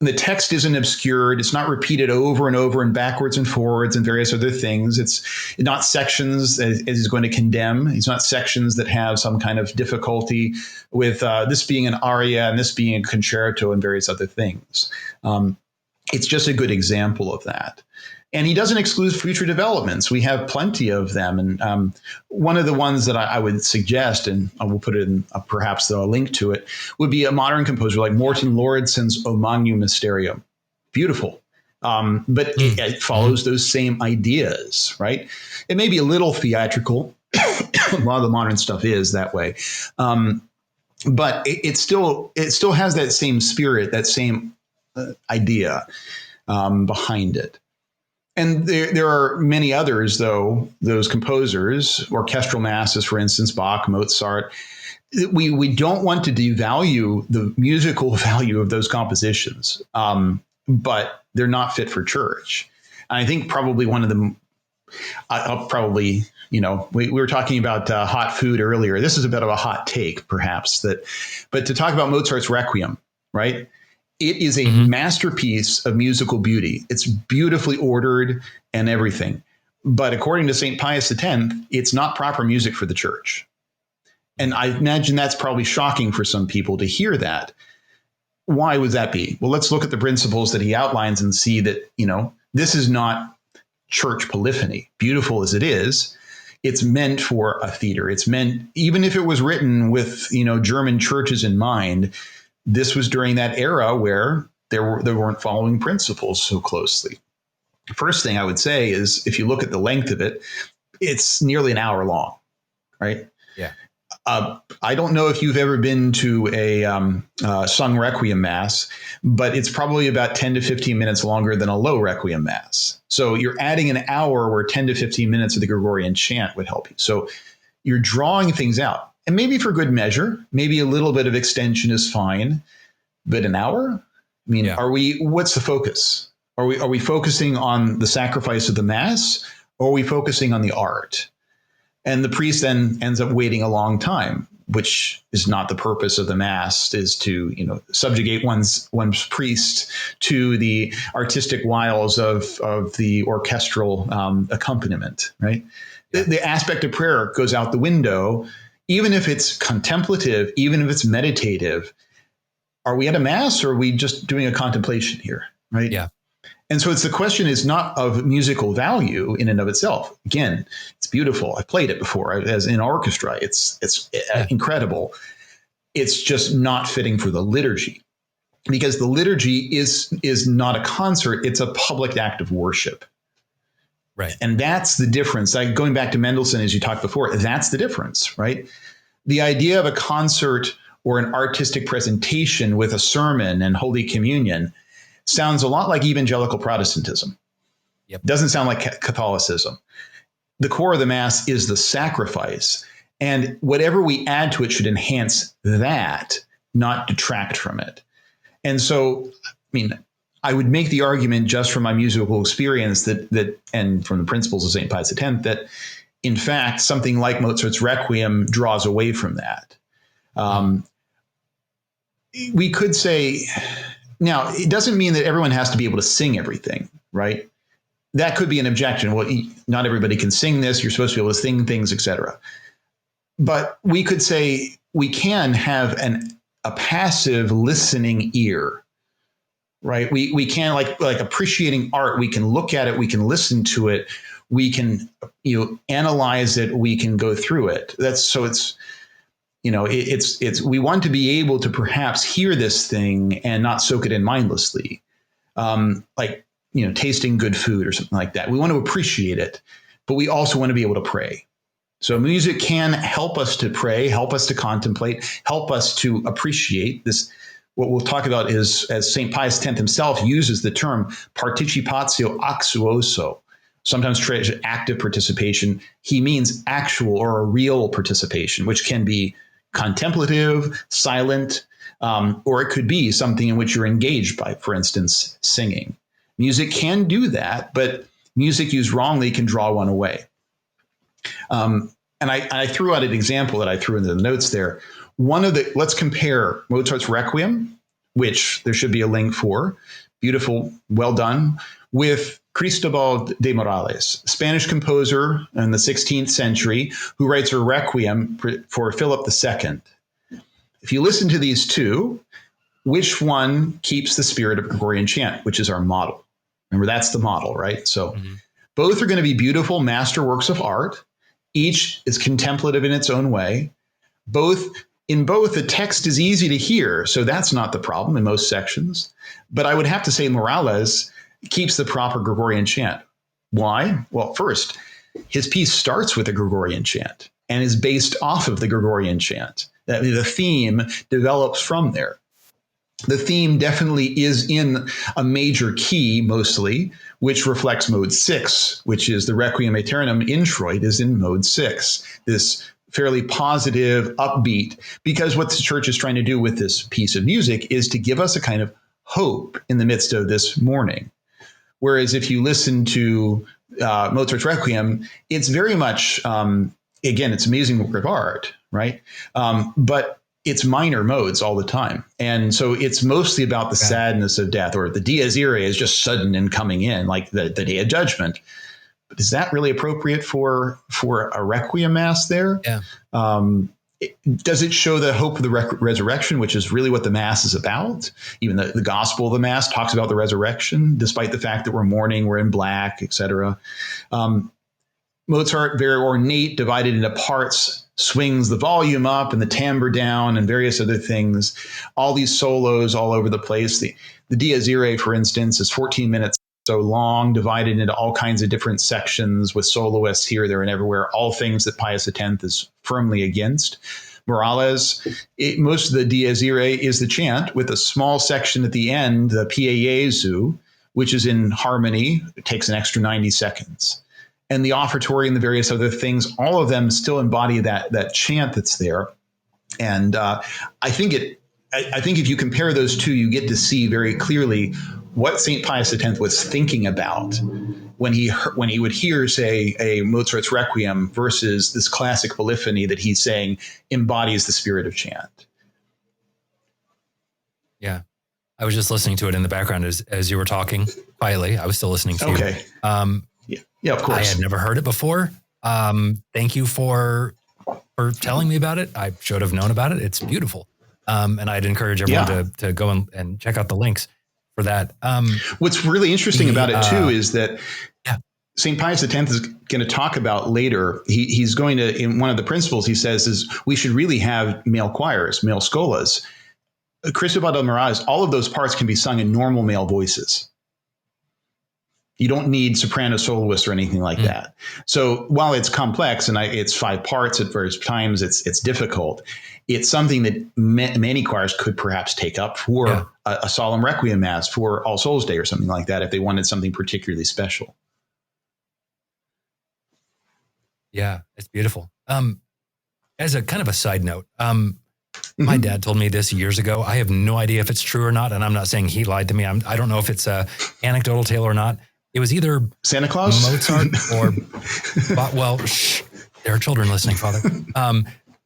The text isn't obscured. It's not repeated over and over and backwards and forwards and various other things. It's not sections as he's going to condemn. It's not sections that have some kind of difficulty with this being an aria and this being a concerto and various other things. It's just a good example of that. And he doesn't exclude future developments. We have plenty of them. And one of the ones that I would suggest, and I will put it in perhaps a link to it, would be a modern composer like Morten Lauridsen's O Magnum Mysterium. Beautiful. But it follows those same ideas, right? It may be a little theatrical. A lot of the modern stuff is that way. But it still has that same spirit, that same idea behind it. And there are many others, though, those composers, orchestral masses, for instance, Bach, Mozart. We don't want to devalue the musical value of those compositions, but they're not fit for church. And I think probably one of them, I'll probably, we were talking about hot food earlier. This is a bit of a hot take, perhaps, but to talk about Mozart's Requiem, right? It is a masterpiece of musical beauty. It's beautifully ordered and everything. But according to St. Pius X, it's not proper music for the church. And I imagine that's probably shocking for some people to hear that. Why would that be? Well, let's look at the principles that he outlines and see that, this is not church polyphony, beautiful as it is. It's meant for a theater. It's meant, even if it was written with, German churches in mind, this was during that era where they weren't following principles so closely. First thing I would say is, if you look at the length of it, it's nearly an hour long, right? Yeah. I don't know if you've ever been to a sung Requiem Mass, but it's probably about 10 to 15 minutes longer than a low Requiem Mass. So you're adding an hour where 10 to 15 minutes of the Gregorian chant would help you. So you're drawing things out. And maybe for good measure, maybe a little bit of extension is fine, but an hour? I mean, what's the focus? Are we focusing on the sacrifice of the Mass, or are we focusing on the art? And the priest then ends up waiting a long time, which is not the purpose of the Mass, is to, subjugate one's priest to the artistic wiles of the orchestral accompaniment, right? The aspect of prayer goes out the window, even if it's contemplative, even if it's meditative. Are we at a Mass, or are we just doing a contemplation here, right? Yeah. And so the question is not of musical value in and of itself. Again, it's beautiful. I've played it before as in orchestra. It's incredible. It's just not fitting for the liturgy, because the liturgy is not a concert. It's a public act of worship. Right. And that's the difference. Like going back to Mendelssohn, as you talked before, that's the difference, right? The idea of a concert or an artistic presentation with a sermon and Holy Communion sounds a lot like evangelical Protestantism. Yep. Doesn't sound like Catholicism. The core of the Mass is the sacrifice, and whatever we add to it should enhance that, not detract from it. And so, I would make the argument just from my musical experience that and from the principles of St. Pius X, that in fact, something like Mozart's Requiem draws away from that. We could say, now, it doesn't mean that everyone has to be able to sing everything, right? That could be an objection. Well, not everybody can sing this. You're supposed to be able to sing things, etc. But we could say we can have a passive listening ear, right? We can, like appreciating art. We can look at it. We can listen to it. We can analyze it. We can go through it. We want to be able to perhaps hear this thing and not soak it in mindlessly, tasting good food or something like that. We want to appreciate it, but we also want to be able to pray. So music can help us to pray, help us to contemplate, help us to appreciate this. What we'll talk about is, as St. Pius X himself uses the term, participatio actuoso, sometimes active participation. He means actual or a real participation, which can be contemplative, silent, or it could be something in which you're engaged by, for instance, singing. Music can do that, but music used wrongly can draw one away. And I threw out an example that I threw in the notes there. Let's compare Mozart's Requiem, which there should be a link for, beautiful, well done, with Cristóbal de Morales, Spanish composer in the 16th century, who writes a Requiem for Philip II. If you listen to these two, which one keeps the spirit of Gregorian chant, which is our model? Remember, that's the model, right? So both are going to be beautiful masterworks of art. Each is contemplative in its own way. In both, the text is easy to hear, so that's not the problem in most sections. But I would have to say Morales keeps the proper Gregorian chant. Why? Well, first, his piece starts with a Gregorian chant and is based off of the Gregorian chant. The theme develops from there. The theme definitely is in a major key, mostly, which reflects mode 6, which is the Requiem Aeternam Introit is in mode 6, this fairly positive, upbeat, because what the church is trying to do with this piece of music is to give us a kind of hope in the midst of this mourning. Whereas if you listen to Mozart's Requiem, it's very much, again, it's amazing work of art, right? But it's minor modes all the time. And so it's mostly about the sadness of death, or the dies irae is just sudden and coming in, like the day of judgment. But is that really appropriate for a Requiem Mass there? Yeah. Does it show the hope of the resurrection, which is really what the Mass is about? Even the Gospel of the Mass talks about the resurrection, despite the fact that we're mourning, we're in black, etc. Mozart, very ornate, divided into parts, swings the volume up and the timbre down and various other things. All these solos all over the place. The Dies Irae, for instance, is 14 minutes so long, divided into all kinds of different sections with soloists here, there, and everywhere, all things that Pius X is firmly against. Morales, most of the Dies Irae is the chant with a small section at the end, the Pie Jesu, which is in harmony. It takes an extra 90 seconds. and the offertory and the various other things, all of them still embody that chant that's there. And I think if you compare those two, you get to see very clearly what St. Pius X was thinking about when he would hear, say, a Mozart's Requiem versus this classic Polyphony that he's saying embodies the spirit of chant. Yeah. I was just listening to it in the background as you were talking quietly. I was still listening to you. Yeah, of course. I had never heard it before. Thank you for telling me about it. I should have known about it. It's beautiful. And I'd encourage everyone to go and check out the links for that. What's really interesting about it too is that St. Pius X is going to talk about later. He's going to, in one of the principles he says is we should really have male choirs, male scolas. Cristóbal del Moraz, all of those parts can be sung in normal male voices. You don't need soprano soloists or anything like that. So while it's complex and it's 5 parts at various times, it's difficult. It's something that many choirs could perhaps take up for a solemn Requiem Mass for All Souls Day or something like that if they wanted something particularly special. Yeah, it's beautiful. As a kind of a side note, my dad told me this years ago. I have no idea if it's true or not, and I'm not saying he lied to me. I don't know if it's a anecdotal tale or not. It was either Santa Claus, Mozart, or there are children listening, Father.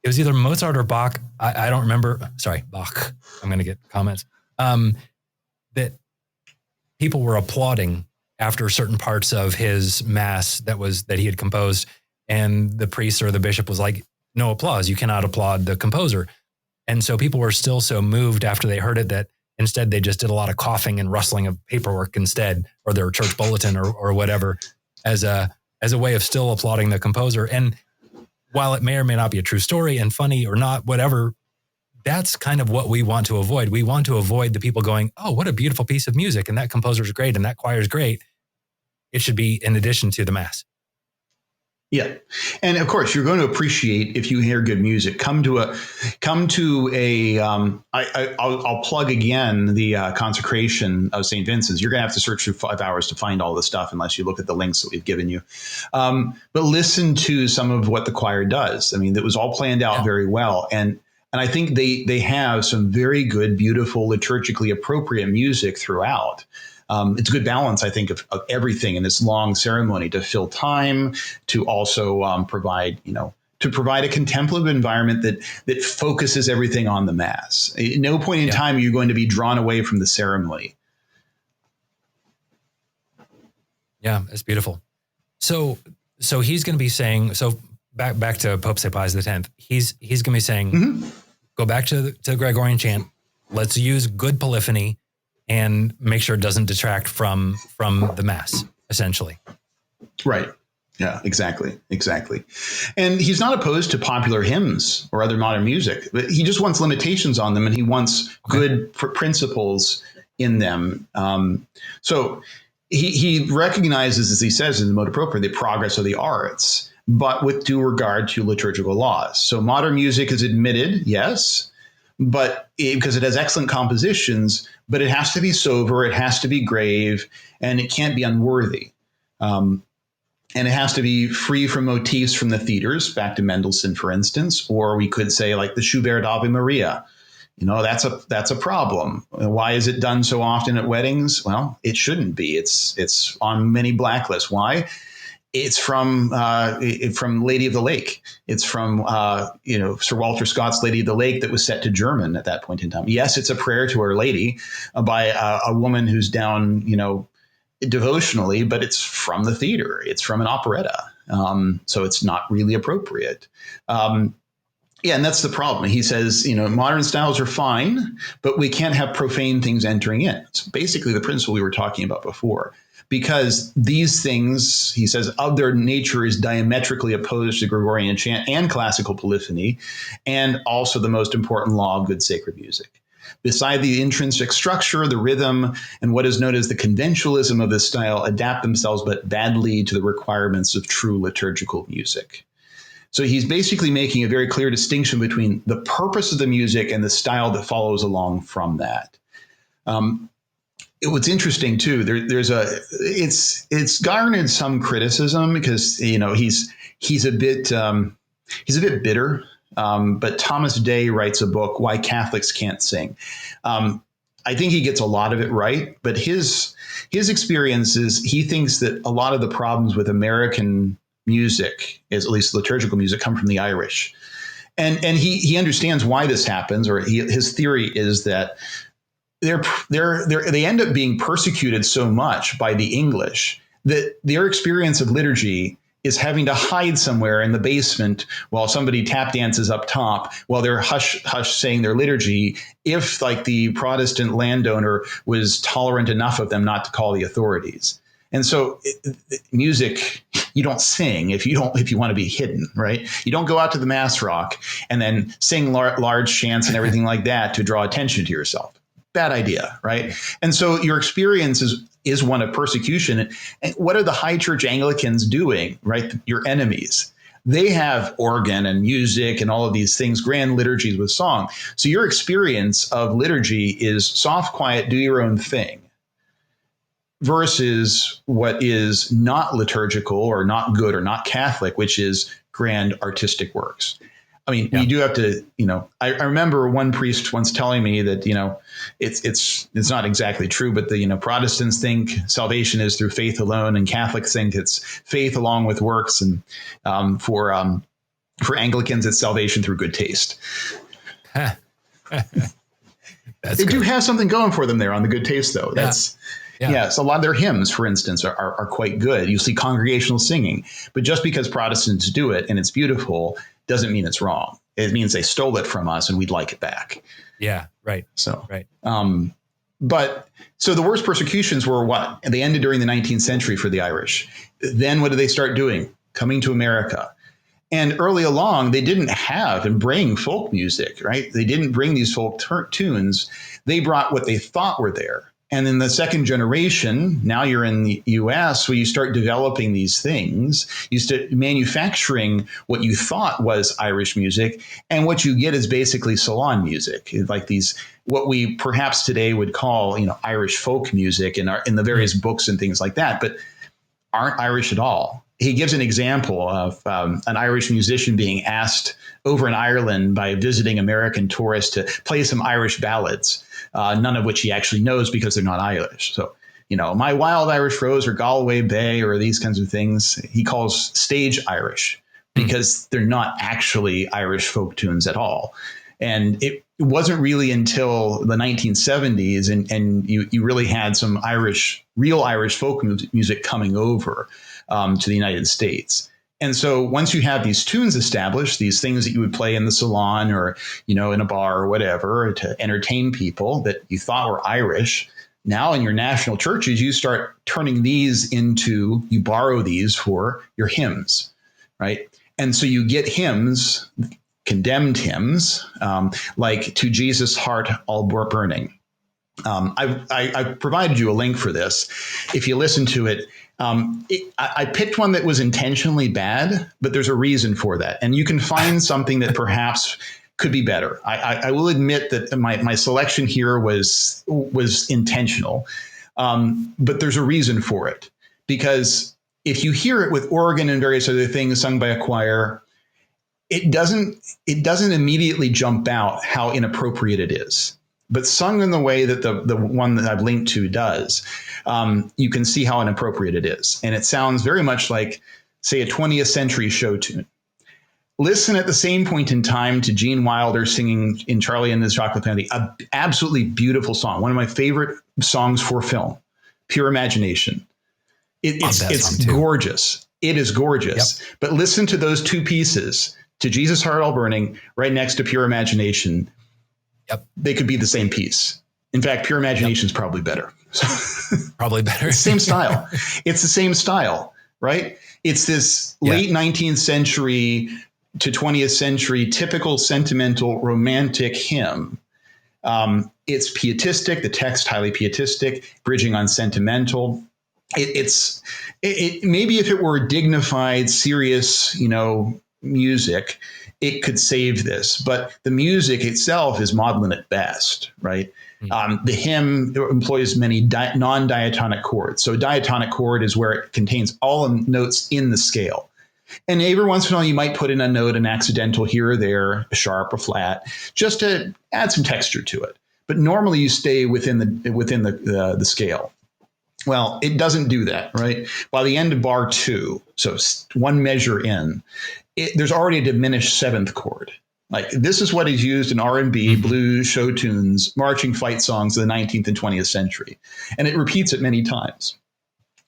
It was either Mozart or Bach. I don't remember. Sorry, Bach. I'm going to get comments. That people were applauding after certain parts of his mass that he had composed, and the priest or the bishop was like, "No applause. You cannot applaud the composer." And so people were still so moved after they heard it that instead they just did a lot of coughing and rustling of paperwork instead, or their church bulletin or whatever, as a way of still applauding the composer. And while it may or may not be a true story and funny or not, whatever, that's kind of what we want to avoid. We want to avoid the people going, "Oh, what a beautiful piece of music, and that composer's great, and that choir's great." It should be in addition to the mass. Yeah. And of course, you're going to appreciate if you hear good music. I'll plug again the consecration of St. Vincent's. You're going to have to search through 5 hours to find all the stuff unless you look at the links that we've given you. But listen to some of what the choir does. I mean, that was all planned out very well. And I think they have some very good, beautiful, liturgically appropriate music throughout. It's a good balance, I think, of everything in this long ceremony to fill time, to also provide a contemplative environment that focuses everything on the Mass. At no point in time are you going to be drawn away from the ceremony. Yeah, it's beautiful. So he's going to be saying, back to Pope St. Pius X, he's going to be saying, go back to Gregorian chant. Let's use good polyphony and make sure it doesn't detract from the Mass, essentially. Right. Yeah, exactly. And he's not opposed to popular hymns or other modern music, but he just wants limitations on them, and he wants good principles in them. So he recognizes, as he says in the Mode Appropriate, the progress of the arts, but with due regard to liturgical laws. So modern music is admitted, yes, but because it has excellent compositions, but it has to be sober, it has to be grave, and it can't be unworthy. And it has to be free from motifs from the theaters, back to Mendelssohn, for instance, or we could say like the Schubert Ave Maria. That's a problem. Why is it done so often at weddings? Well, it shouldn't be. It's on many blacklists. Why? It's from Lady of the Lake. It's from Sir Walter Scott's Lady of the Lake that was set to German at that point in time. Yes, it's a prayer to Our Lady by a woman who's down, devotionally, but it's from the theater. It's from an operetta. So it's not really appropriate. And that's the problem. He says, modern styles are fine, but we can't have profane things entering in. It's basically the principle we were talking about before. Because these things, he says, of their nature is diametrically opposed to Gregorian chant and classical polyphony, and also the most important law of good sacred music. Beside the intrinsic structure, the rhythm, and what is known as the conventionalism of this style adapt themselves but badly to the requirements of true liturgical music. So he's basically making a very clear distinction between the purpose of the music and the style that follows along from that. what's interesting too, it's garnered some criticism because he's a bit bitter. But Thomas Day writes a book, Why Catholics Can't Sing. I think he gets a lot of it right, but his experience is he thinks that a lot of the problems with American music, at least liturgical music, come from the Irish. And he understands why this happens, or his theory is that they end up being persecuted so much by the English that their experience of liturgy is having to hide somewhere in the basement while somebody tap dances up top while they're hush saying their liturgy, if like the Protestant landowner was tolerant enough of them not to call the authorities. And so music, you don't sing if you want to be hidden, right? You don't go out to the Mass Rock and then sing large chants and everything like that to draw attention to yourself. Bad idea, right? And so your experience is one of persecution. And what are the high church Anglicans doing, right? Your enemies. They have organ and music and all of these things, grand liturgies with song. So your experience of liturgy is soft, quiet, do your own thing, versus what is not liturgical or not good or not Catholic, which is grand artistic works. I mean, we do have to, I remember one priest once telling me that, it's not exactly true, but the, Protestants think salvation is through faith alone, and Catholics think it's faith along with works. And for Anglicans, it's salvation through good taste. They do have something going for them there on the good taste, though. So a lot of their hymns, for instance, are quite good. You see congregational singing, but just because Protestants do it and it's beautiful doesn't mean it's wrong. It means they stole it from us and we'd like it back. Yeah, right. So, right. So the worst persecutions were what? They ended during the 19th century for the Irish. Then what did they start doing? Coming to America. And early along, they didn't have and bring folk music, right? They didn't bring these folk tunes. They brought what they thought were there. And in the second generation, now you're in the US, where you start developing these things, you start manufacturing what you thought was Irish music. And what you get is basically salon music, like these, what we perhaps today would call, Irish folk music in the various books and things like that, but aren't Irish at all. He gives an example of an Irish musician being asked over in Ireland by a visiting American tourist to play some Irish ballads, none of which he actually knows because they're not Irish. So, My Wild Irish Rose or Galway Bay or these kinds of things, he calls stage Irish because they're not actually Irish folk tunes at all. And it wasn't really until the 1970s and you really had some real Irish folk music coming over to the United States. And so once you have these tunes established, these things that you would play in the salon or, in a bar or whatever to entertain people that you thought were Irish, now in your national churches, you start turning these into, you borrow these for your hymns, right? And so you get hymns, condemned hymns, like To Jesus' Heart All Burning. I provided you a link for this. If you listen to it, I picked one that was intentionally bad, but there's a reason for that. And you can find something that perhaps could be better. I will admit that my selection here was intentional, but there's a reason for it. Because if you hear it with organ and various other things sung by a choir, it doesn't immediately jump out how inappropriate it is. But sung in the way that the one that I've linked to does, you can see how inappropriate it is. And it sounds very much like, say, a 20th century show tune. Listen at the same point in time to Gene Wilder singing in Charlie and the Chocolate Factory, an absolutely beautiful song, one of my favorite songs for film, Pure Imagination. It's gorgeous. It is gorgeous. Yep. But listen to those two pieces, To Jesus' Heart All Burning, right next to Pure Imagination. Yep. They could be the same piece. In fact, Pure Imagination is probably better. Probably better. Same style. It's the same style, right? It's this late 19th century to 20th century typical sentimental romantic hymn. It's pietistic, the text highly pietistic, bridging on sentimental. It's maybe if it were dignified, serious, music, it could save this, but the music itself is maudlin at best, right? The hymn employs many non-diatonic chords. So a diatonic chord is where it contains all the notes in the scale. And every once in a while, you might put in a note, an accidental here or there, a sharp or flat, just to add some texture to it. But normally you stay within the scale. Well, it doesn't do that, right? By the end of bar 2, so one measure in, there's already a diminished seventh chord. Like this is what is used in R&B, blues, show tunes, marching fight songs of the 19th and 20th century. And it repeats it many times.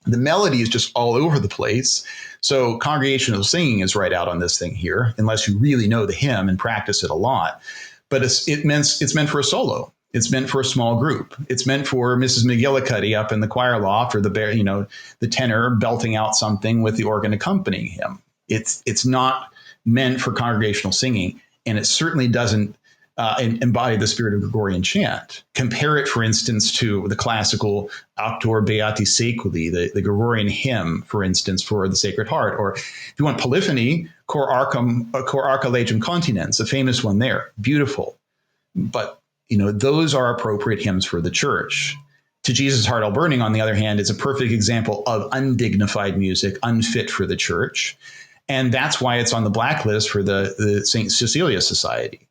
The melody is just all over the place. So congregational singing is right out on this thing here, unless you really know the hymn and practice it a lot. But it's meant for a solo. It's meant for a small group. It's meant for Mrs. McGillicuddy up in the choir loft, or the tenor belting out something with the organ accompanying him. It's not meant for congregational singing, and it certainly doesn't embody the spirit of Gregorian chant. Compare it, for instance, to the classical Auctor Beati Seculi, the Gregorian hymn, for instance, for the Sacred Heart. Or if you want Polyphony, Cor Arca Legem Continens, a famous one there. Beautiful. But those are appropriate hymns for the church. To Jesus' Heart All Burning, on the other hand, is a perfect example of undignified music, unfit for the church. And that's why it's on the blacklist for the St. Cecilia Society,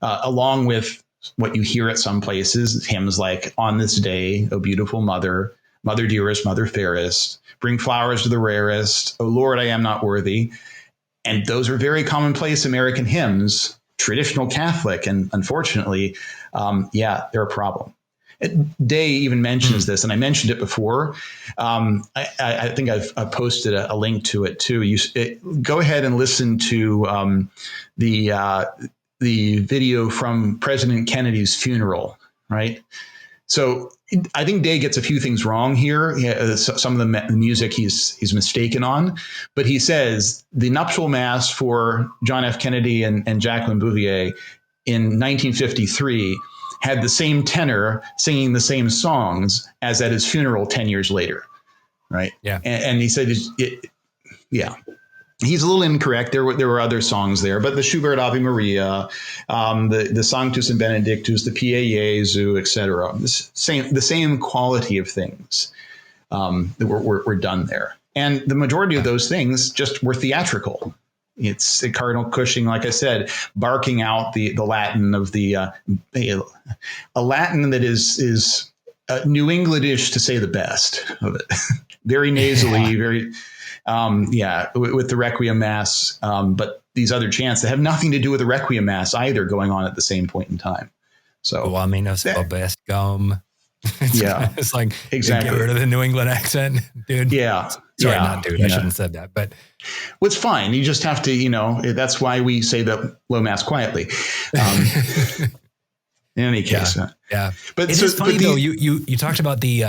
along with what you hear at some places, hymns like On This Day, O Beautiful Mother, Mother Dearest, Mother Fairest, Bring Flowers to the Rarest, O Lord, I Am Not Worthy. And those are very commonplace American hymns, traditional Catholic, and unfortunately, they're a problem. Day even mentions this, and I mentioned it before. I think I've posted a link to it too. Go ahead and listen to the video from President Kennedy's funeral, right? So I think Day gets a few things wrong here. Some of the music he's mistaken on, but he says the nuptial mass for John F. Kennedy and Jacqueline Bouvier in 1953 had the same tenor singing the same songs as at his funeral 10 years later, right? Yeah. And he said, he's a little incorrect. There were other songs there, but the Schubert Ave Maria, the Sanctus and Benedictus, the Pie Jesu, etc. The same quality of things that were done there. And the majority of those things just were theatrical. It's Cardinal Cushing, like I said, barking out the Latin of a Latin that is New Englandish, to say the best of it. Very nasally, very with the Requiem Mass, but these other chants that have nothing to do with the Requiem Mass either going on at the same point in time. So best gum. It's like exactly. Get rid of the New England accent, dude. Yeah. Sorry, not dude. I shouldn't have said that, but it's fine. You just have to, that's why we say the low mass quietly. In any case, But it's funny though. You talked about the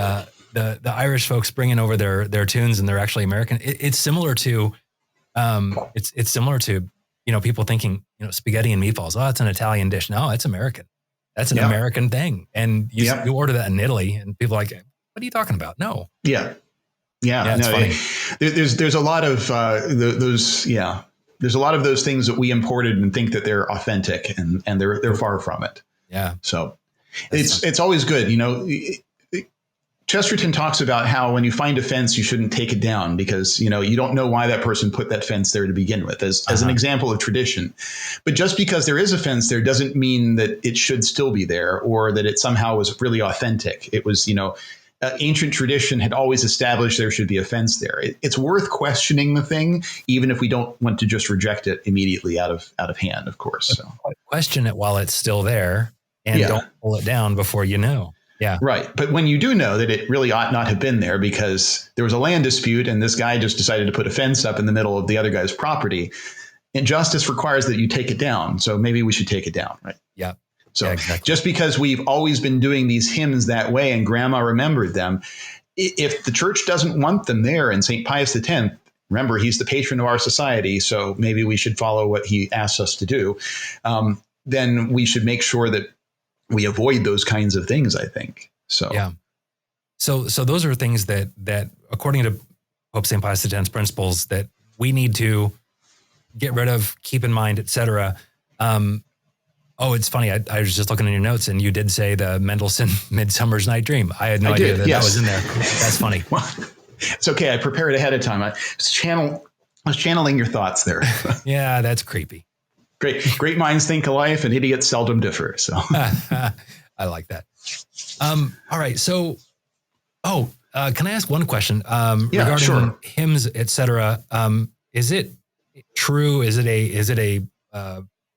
Irish folks bringing over their tunes, and they're actually American. It's similar to, it's similar to people thinking spaghetti and meatballs. Oh, it's an Italian dish. No, it's American. That's an American thing. And you order that in Italy, and people are like, what are you talking about? No. Yeah. It's funny. There's a lot of those. Yeah. There's a lot of those things that we imported and think that they're authentic, and they're far from it. Yeah. So it's always good. Chesterton talks about how when you find a fence, you shouldn't take it down because, you don't know why that person put that fence there to begin with as an example of tradition. But just because there is a fence there doesn't mean that it should still be there or that it somehow was really authentic. It was, ancient tradition had always established there should be a fence there. It's worth questioning the thing, even if we don't want to just reject it immediately out of hand, of course. So. Question it while it's still there and don't pull it down before you know. Yeah. Right. But when you do know that it really ought not have been there because there was a land dispute and this guy just decided to put a fence up in the middle of the other guy's property, and justice requires that you take it down. So maybe we should take it down. Right. Yeah. So just because we've always been doing these hymns that way and grandma remembered them, if the church doesn't want them there, and St. Pius X, remember, he's the patron of our society, so maybe we should follow what he asks us to do, then we should make sure that we avoid those kinds of things, I think. So, yeah. So those are things that according to Pope St. Pius X's principles that we need to get rid of, keep in mind, et cetera. Oh, it's funny. I was just looking in your notes, and you did say the Mendelssohn Midsummer's Night Dream. I had no idea that was in there. That's funny. Well, it's okay. I prepared ahead of time. I was channeling your thoughts there. Yeah, that's creepy. Great minds think alike, and idiots seldom differ. So I like that. All right. So, can I ask one question regarding hymns, etc.? Is it true? Is it a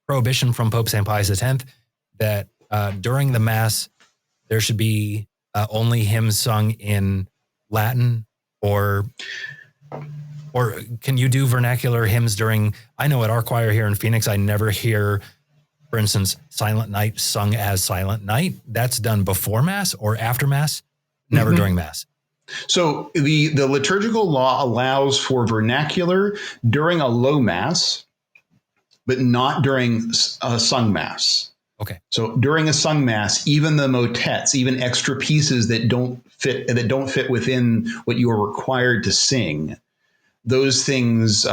prohibition from Pope St. Pius X that during the Mass there should be only hymns sung in Latin, or can you do vernacular hymns during? I know at our choir here in Phoenix, I never hear, for instance, Silent Night sung as Silent Night. That's done before Mass or after Mass, never during Mass. So the liturgical law allows for vernacular during a low Mass, but not during a sung Mass. Okay. So during a sung Mass, even the motets, even extra pieces that don't fit within what you are required to sing, those things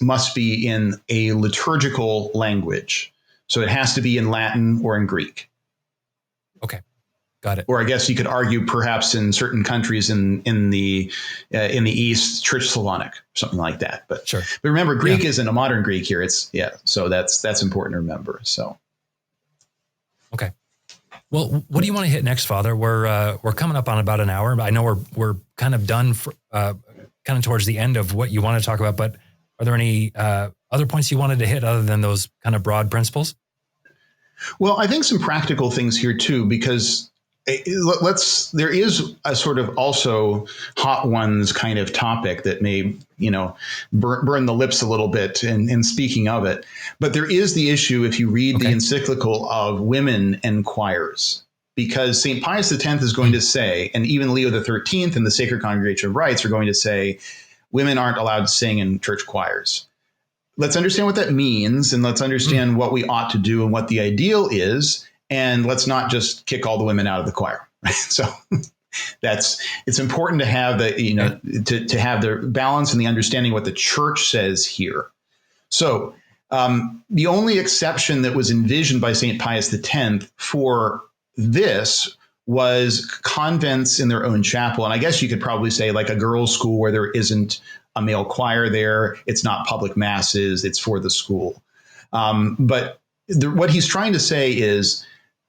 must be in a liturgical language. So it has to be in Latin or in Greek. Okay. Got it. Or I guess you could argue perhaps in certain countries in the East, Church Slavonic, something like that. But sure. But remember, Greek isn't a modern Greek here. So that's important to remember. So. Okay. Well, what do you want to hit next, Father? We're coming up on about an hour. I know we're kind of done for, kind of towards the end of what you want to talk about, but are there any other points you wanted to hit other than those kind of broad principles? Well, I think some practical things here too, because there is a sort of also hot ones kind of topic that may, burn the lips a little bit in speaking of it. But there is the issue, if you read the encyclical, of women and choirs, because St. Pius X is going to say, and even Leo XIII and the Sacred Congregation of Rites are going to say, women aren't allowed to sing in church choirs. Let's understand what that means, and let's understand what we ought to do and what the ideal is. And let's not just kick all the women out of the choir. Right? So it's important to have to have the balance and the understanding of what the church says here. So the only exception that was envisioned by St. Pius X for this was convents in their own chapel. And I guess you could probably say like a girls' school where there isn't a male choir there. It's not public masses. It's for the school. But what he's trying to say is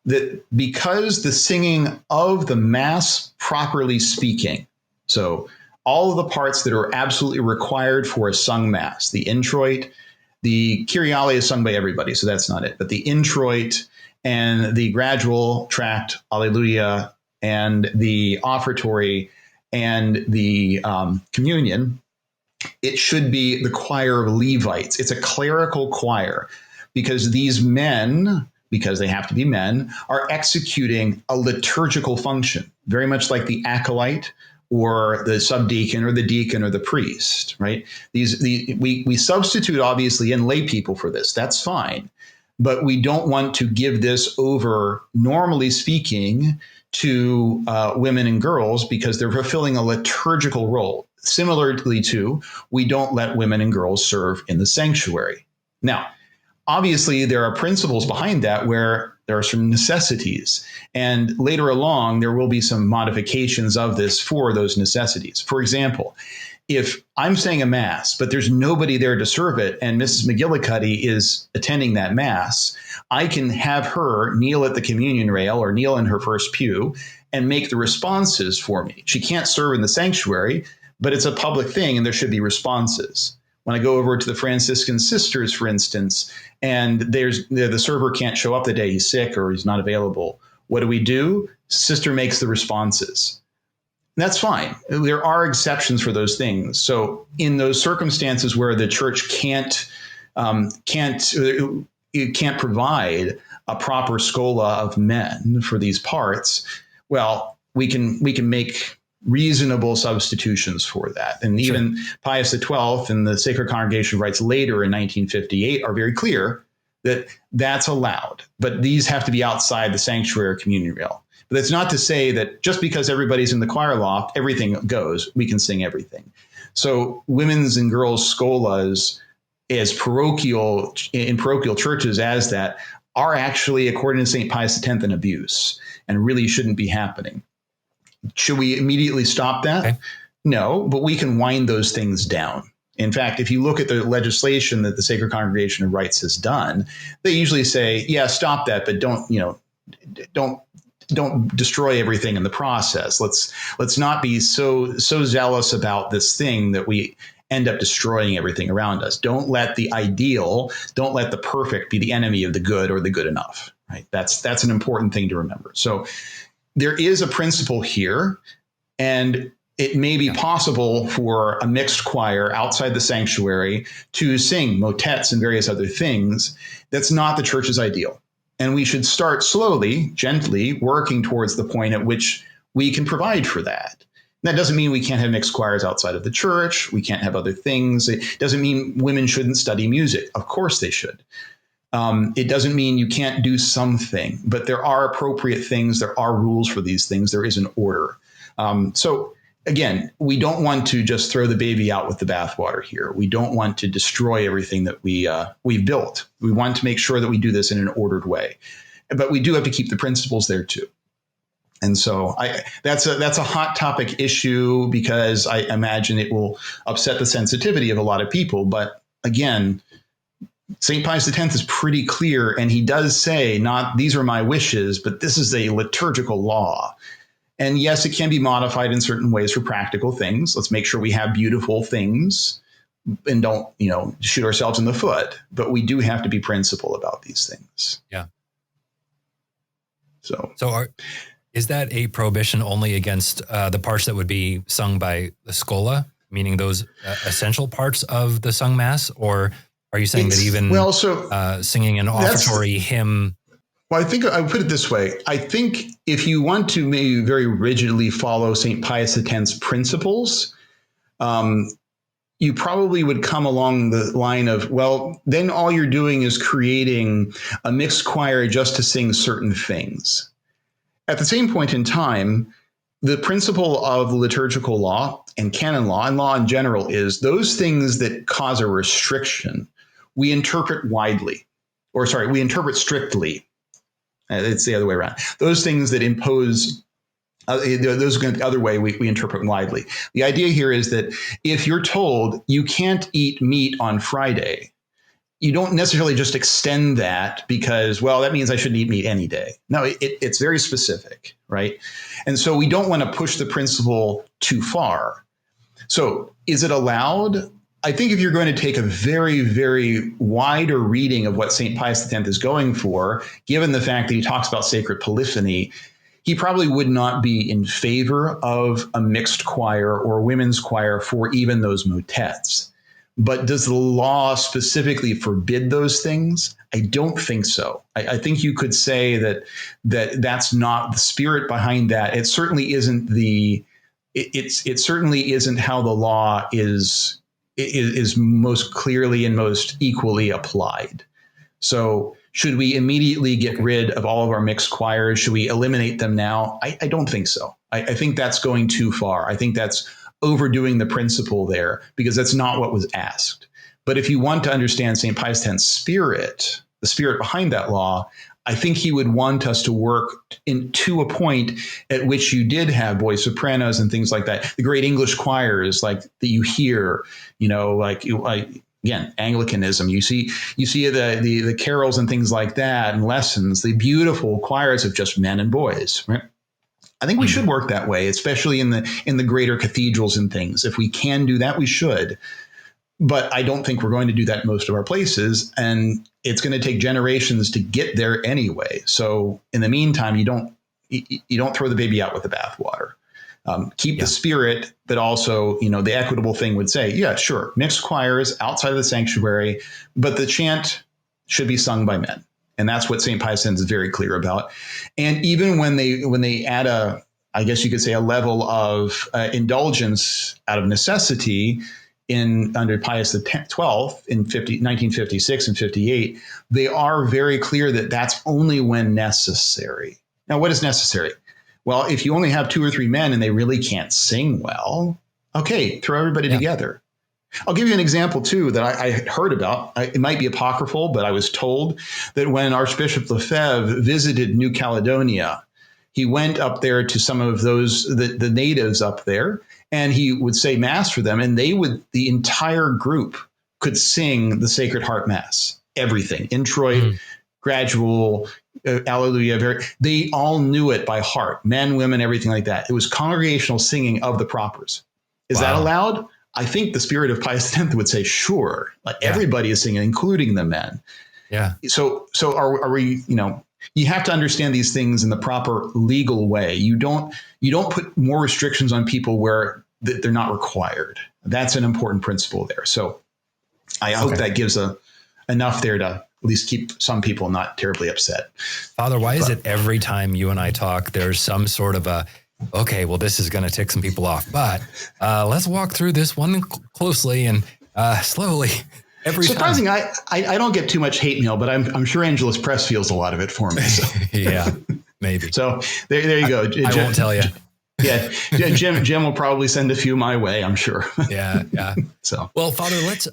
that because the singing of the Mass, properly speaking, so all of the parts that are absolutely required for a sung Mass, the introit, the Kyriale is sung by everybody, so that's not it, but the introit and the gradual tract, Alleluia, and the offertory and the communion, it should be the choir of Levites. It's a clerical choir because these men, because they have to be men, are executing a liturgical function, very much like the acolyte or the subdeacon or the deacon or the priest, right? We substitute obviously in lay people for this. That's fine. But we don't want to give this over, normally speaking, to women and girls because they're fulfilling a liturgical role. Similarly to, we don't let women and girls serve in the sanctuary. Now, obviously, there are principles behind that where there are some necessities. And later along, there will be some modifications of this for those necessities. For example, if I'm saying a Mass, but there's nobody there to serve it, and Mrs. McGillicuddy is attending that Mass, I can have her kneel at the communion rail or kneel in her first pew and make the responses for me. She can't serve in the sanctuary, but it's a public thing and there should be responses. When I go over to the Franciscan sisters, for instance, and the server can't show up the day he's sick or he's not available, what do? Sister makes the responses. That's fine. There are exceptions for those things. So in those circumstances where the church can't provide a proper schola of men for these parts, well, we can make reasonable substitutions for that. And even Pius XII and the Sacred Congregation of Rites later in 1958 are very clear that that's allowed. But these have to be outside the sanctuary or communion rail. But that's not to say that just because everybody's in the choir loft, everything goes. We can sing everything. So women's and girls' scholas in parochial churches as that are actually, according to St. Pius X, an abuse and really shouldn't be happening. Should we immediately stop that? Okay. No, but we can wind those things down. In fact, if you look at the legislation that the Sacred Congregation of Rites has done, they usually say, yeah, stop that, but don't destroy everything in the process. Let's not be so zealous about this thing that we end up destroying everything around us. Don't let the ideal, don't let the perfect be the enemy of the good or the good enough. Right? That's an important thing to remember. So there is a principle here, and it may be possible for a mixed choir outside the sanctuary to sing motets and various other things. That's not the church's ideal. And we should start slowly, gently working towards the point at which we can provide for that. And that doesn't mean we can't have mixed choirs outside of the church. We can't have other things. It doesn't mean women shouldn't study music. Of course they should. It doesn't mean you can't do something, but there are appropriate things. There are rules for these things. There is an order. So again, we don't want to just throw the baby out with the bathwater here. We don't want to destroy everything that we've built. We want to make sure that we do this in an ordered way, but we do have to keep the principles there too. And so that's a hot topic issue because I imagine it will upset the sensitivity of a lot of people. But again, St. Pius X is pretty clear, and he does say, not these are my wishes, but this is a liturgical law. And yes, it can be modified in certain ways for practical things. Let's make sure we have beautiful things and don't, shoot ourselves in the foot. But we do have to be principled about these things. Yeah. So is that a prohibition only against the parts that would be sung by the schola, meaning those essential parts of the sung mass? Or are you saying that even singing an offertory hymn? Well, I think I would put it this way. I think if you want to maybe very rigidly follow St. Pius X's principles, you probably would come along the line of, well, then all you're doing is creating a mixed choir just to sing certain things. At the same point in time, the principle of liturgical law and canon law and law in general is those things that cause a restriction, we interpret strictly. It's the other way around. Those things that impose, those the other way we interpret widely. The idea here is that if you're told you can't eat meat on Friday, you don't necessarily just extend that because, well, that means I shouldn't eat meat any day. No, it's very specific, right? And so we don't want to push the principle too far. So is it allowed? I think if you're going to take a very, very wider reading of what St. Pius X is going for, given the fact that he talks about sacred polyphony, he probably would not be in favor of a mixed choir or a women's choir for even those motets. But does the law specifically forbid those things? I don't think so. I think you could say that's not the spirit behind that. It certainly isn't it certainly isn't how the law is most clearly and most equally applied. So should we immediately get rid of all of our mixed choirs? Should we eliminate them now? I don't think so. I think that's going too far. I think that's overdoing the principle there because that's not what was asked. But if you want to understand St. Pius X's spirit, the spirit behind that law, I think he would want us to work to a point at which you did have voice sopranos and things like that. The great English choirs like that you hear, again, Anglicanism. You see the carols and things like that and lessons, the beautiful choirs of just men and boys, right? I think we should work that way, especially in the greater cathedrals and things. If we can do that, we should. But I don't think we're going to do that in most of our places. And it's going to take generations to get there anyway. So in the meantime, you don't throw the baby out with the bathwater. Keep the spirit, but also, the equitable thing would say, yeah, sure, mixed choirs outside of the sanctuary, but the chant should be sung by men. And that's what St. Pius X is very clear about. And even when they add I guess you could say a level of indulgence out of necessity under Pius XII in 1956 and 58, they are very clear that that's only when necessary. Now, what is necessary? Well, if you only have 2 or 3 men and they really can't sing well, okay, throw everybody together. I'll give you an example, too, that I had heard about. It might be apocryphal, but I was told that when Archbishop Lefebvre visited New Caledonia, he went up there to some of the natives up there, and he would say Mass for them, and the entire group could sing the Sacred Heart Mass, everything, introit, gradual, Alleluia. They all knew it by heart, men, women, everything like that. It was congregational singing of the propers. Is that allowed? I think the spirit of Pius X would say, sure, like everybody is singing, including the men. Yeah. So are we, you have to understand these things in the proper legal way. You don't put more restrictions on people where they're not required. That's an important principle there. So I hope that gives enough there to at least keep some people not terribly upset. Father, why is it every time you and I talk, there's some sort of okay, well, this is going to tick some people off, but let's walk through this one closely and slowly. Surprising, time. I don't get too much hate mail, but I'm sure Angelus Press feels a lot of it for me. So. Yeah, maybe. So there you go. I won't tell you. Yeah, Jim will probably send a few my way, I'm sure. Yeah. So, well, Father, let's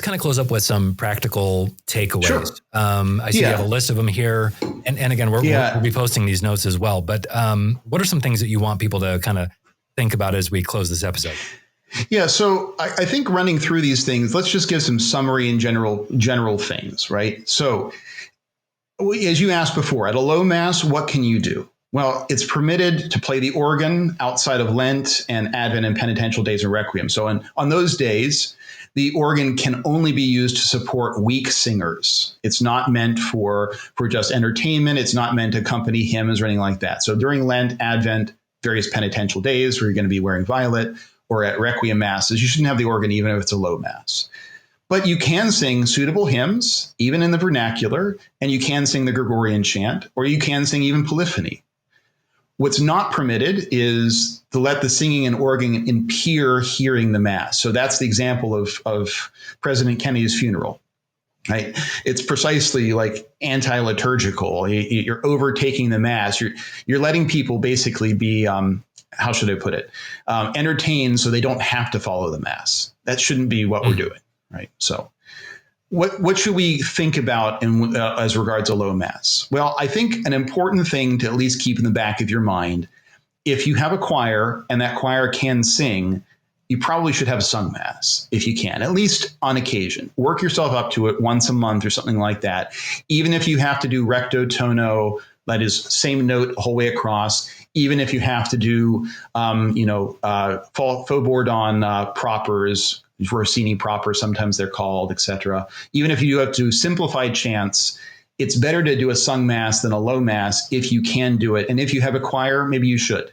kind of close up with some practical takeaways. Sure. I see you have a list of them here, and again, we'll be posting these notes as well. But what are some things that you want people to kind of think about as we close this episode? Yeah, so I think running through these things, let's just give some summary and general things, right? So, as you asked before, at a low Mass, what can you do? Well, it's permitted to play the organ outside of Lent and Advent and penitential days and Requiem. So on those days, the organ can only be used to support weak singers. It's not meant for just entertainment. It's not meant to accompany hymns or anything like that. So during Lent, Advent, various penitential days where you're going to be wearing violet, or at Requiem Masses, you shouldn't have the organ even if it's a low Mass. But you can sing suitable hymns, even in the vernacular, and you can sing the Gregorian chant, or you can sing even Polyphony. What's not permitted is to let the singing and organ impede hearing the Mass. So that's the example of President Kennedy's funeral, right? It's precisely like anti-liturgical. You're overtaking the Mass. You're letting people basically be, how should I put it, entertained so they don't have to follow the Mass. That shouldn't be what we're doing, right? So what should we think about as regards to low Mass? Well, I think an important thing to at least keep in the back of your mind, if you have a choir and that choir can sing, you probably should have a sung Mass if you can, at least on occasion. Work yourself up to it once a month or something like that. Even if you have to do recto tono, that is same note the whole way across. Even if you have to do, faux on propers, Rossini proper, sometimes they're called, etc. Even if you have to do simplified chants, it's better to do a sung Mass than a low Mass if you can do it. And if you have a choir, maybe you should.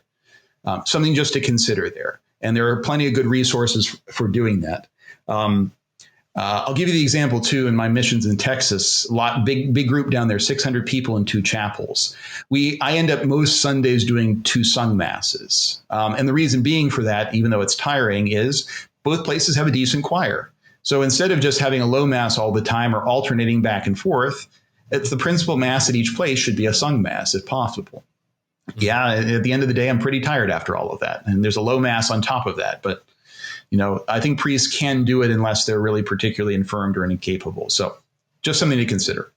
Something just to consider there. And there are plenty of good resources for doing that. I'll give you the example, too, in my missions in Texas. Big group down there, 600 people in 2 chapels. I end up most Sundays doing 2 sung Masses. And the reason being for that, even though it's tiring, is both places have a decent choir. So instead of just having a low Mass all the time or alternating back and forth, it's the principal Mass at each place should be a sung Mass if possible. Yeah, at the end of the day, I'm pretty tired after all of that. And there's a low Mass on top of that. But, I think priests can do it unless they're really particularly infirmed or incapable. So just something to consider.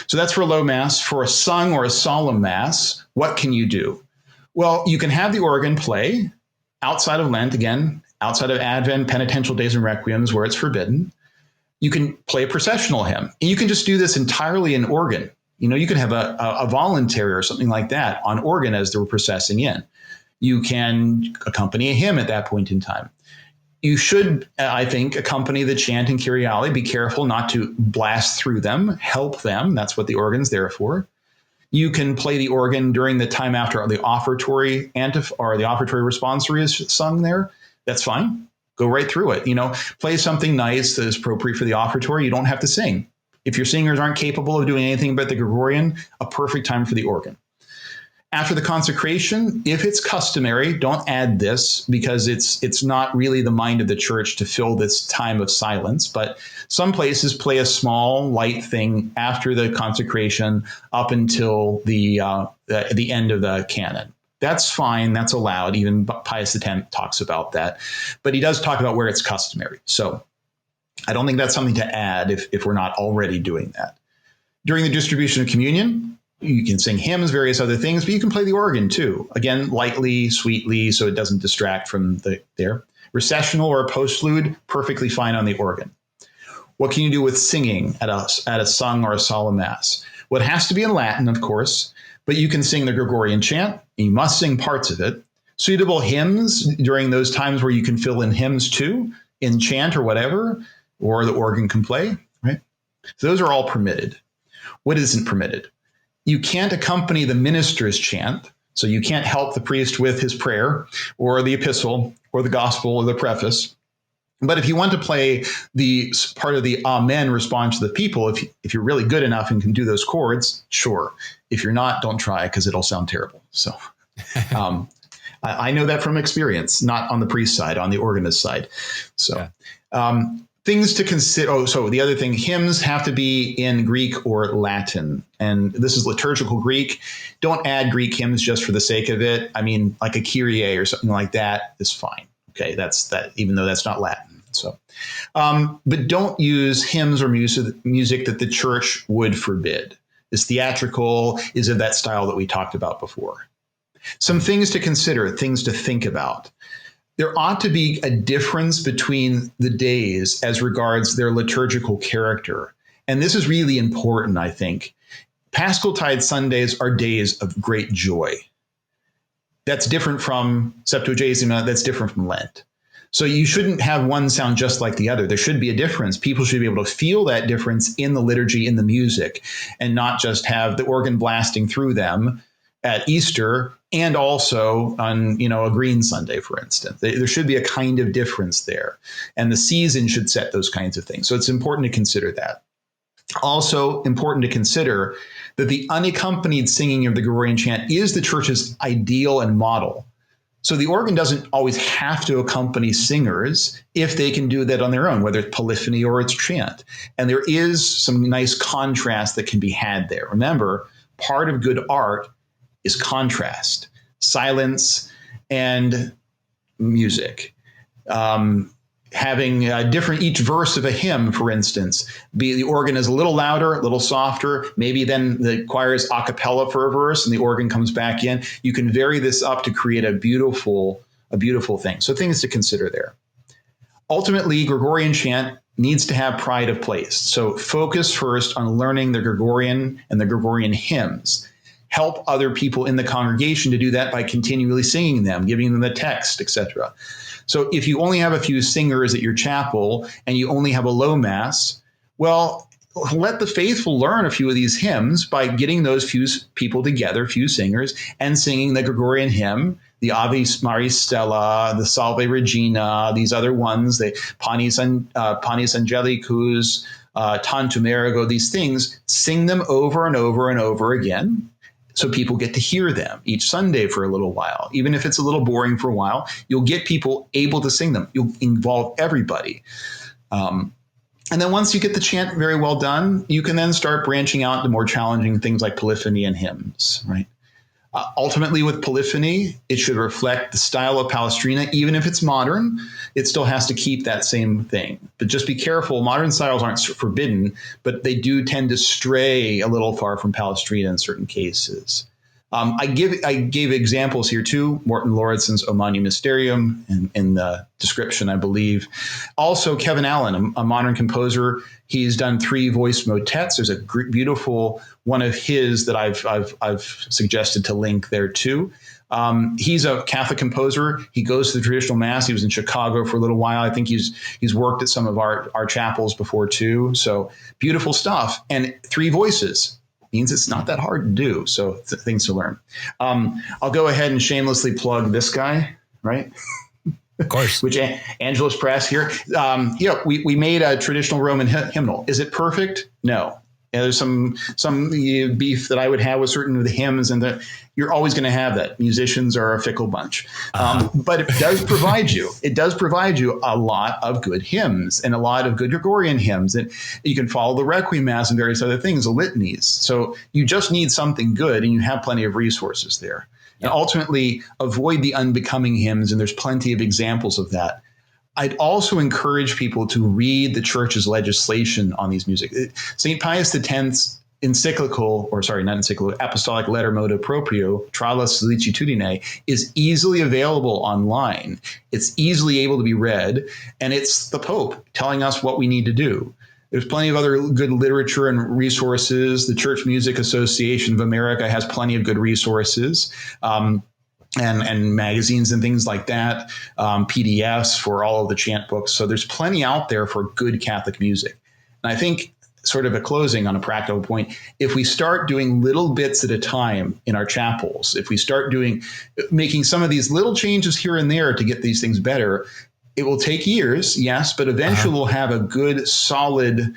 So that's for a low Mass. For a sung or a solemn Mass, what can you do? Well, you can have the organ play outside of Lent, again, outside of Advent, penitential days and Requiems where it's forbidden. You can play a processional hymn. And you can just do this entirely in organ. You could have a voluntary or something like that on organ as they're processing in. You can accompany a hymn at that point in time. You should, I think, accompany the chant and Kyriale. Be careful not to blast through them. Help them. That's what the organ's there for. You can play the organ during the time after the offertory or the offertory responsory is sung there. That's fine. Go right through it. Play something nice that is appropriate for the offertory. You don't have to sing. If your singers aren't capable of doing anything but the Gregorian, a perfect time for the organ. After the consecration, if it's customary, don't add this because it's not really the mind of the church to fill this time of silence. But some places play a small, light thing after the consecration up until the end of the canon. That's fine. That's allowed. Even Pius X talks about that. But he does talk about where it's customary. So I don't think that's something to add if we're not already doing that. During the distribution of communion, you can sing hymns, various other things, but you can play the organ too. Again, lightly, sweetly, so it doesn't distract from there. Recessional or postlude, perfectly fine on the organ. What can you do with singing at a sung or a solemn mass? Well, it has to be in Latin, of course, but you can sing the Gregorian chant. And you must sing parts of it. Suitable hymns during those times where you can fill in hymns too, in chant or whatever, or the organ can play, right? So those are all permitted. What isn't permitted? You can't accompany the minister's chant. So you can't help the priest with his prayer or the epistle or the gospel or the preface. But if you want to play the part of the Amen response to the people, if you're really good enough and can do those chords, sure. If you're not, don't try because it'll sound terrible. So I know that from experience, not on the priest side, on the organist side. So things to consider. Oh, so the other thing, hymns have to be in Greek or Latin. And this is liturgical Greek. Don't add Greek hymns just for the sake of it. I mean, like a Kyrie or something like that is fine. Okay, that's that, even though that's not Latin. So, but don't use hymns or music that the church would forbid. Is theatrical, is of that style that we talked about before. Some things to consider, things to think about. There ought to be a difference between the days as regards their liturgical character. And this is really important, I think. Paschaltide Sundays are days of great joy. That's different from Septuagesima, that's different from Lent. So you shouldn't have one sound just like the other. There should be a difference. People should be able to feel that difference in the liturgy, in the music, and not just have the organ blasting through them at Easter and also on, a Green Sunday, for instance. There should be a kind of difference there. And the season should set those kinds of things. So it's important to consider that. Also important to consider that the unaccompanied singing of the Gregorian chant is the church's ideal and model. So the organ doesn't always have to accompany singers if they can do that on their own, whether it's polyphony or it's chant. And there is some nice contrast that can be had there. Remember, part of good art is contrast, silence, and music. Having different, each verse of a hymn, for instance, the organ is a little louder, a little softer. Maybe then the choir is a cappella for a verse and the organ comes back in. You can vary this up to create a beautiful thing. So things to consider there. Ultimately, Gregorian chant needs to have pride of place. So focus first on learning the Gregorian and the Gregorian hymns. Help other people in the congregation to do that by continually singing them, giving them the text, etc. So if you only have a few singers at your chapel and you only have a low mass, well, let the faithful learn a few of these hymns by getting those few people together, few singers, and singing the Gregorian hymn, the Ave Maris Stella, the Salve Regina, these other ones, the Panis Angelicus, Tantum Ergo, these things, sing them over and over and over again. So people get to hear them each Sunday for a little while. Even if it's a little boring for a while, you'll get people able to sing them. You'll involve everybody. And then once you get the chant very well done, you can then start branching out to more challenging things like polyphony and hymns, right? Ultimately, with polyphony, it should reflect the style of Palestrina. Even if it's modern, it still has to keep that same thing. But just be careful. Modern styles aren't forbidden, but they do tend to stray a little far from Palestrina in certain cases. I gave examples here too. Morton Lauridsen's O Magnum Mysterium in the description, I believe. Also, Kevin Allen, a modern composer, he's done 3 voice motets. There's a beautiful one of his that I've suggested to link there too. He's a Catholic composer. He goes to the traditional mass. He was in Chicago for a little while. I think he's worked at some of our chapels before too. So beautiful stuff. And 3 voices means it's not that hard to do. So things to learn. I'll go ahead and shamelessly plug this guy, right? Of course. Which Angelus Press here. We made a traditional Roman hymnal. Is it perfect? No. There's some beef that I would have with certain of the hymns, and you're always going to have that. Musicians are a fickle bunch, but it does provide you. It does provide you a lot of good hymns and a lot of good Gregorian hymns, and you can follow the Requiem Mass and various other things, the litanies. So you just need something good, and you have plenty of resources there. and ultimately avoid the unbecoming hymns. And there's plenty of examples of that. I'd also encourage people to read the church's legislation on these music. St. Pius X's apostolic letter motu proprio, Trala Solicitudine, is easily available online. It's easily able to be read, and it's the Pope telling us what we need to do. There's plenty of other good literature and resources. The Church Music Association of America has plenty of good resources. And magazines and things like that, PDFs for all of the chant books. So there's plenty out there for good Catholic music. And I think, sort of a closing on a practical point, if we start doing little bits at a time in our chapels, if we start making some of these little changes here and there to get these things better, it will take years, yes, but eventually we'll have a good solid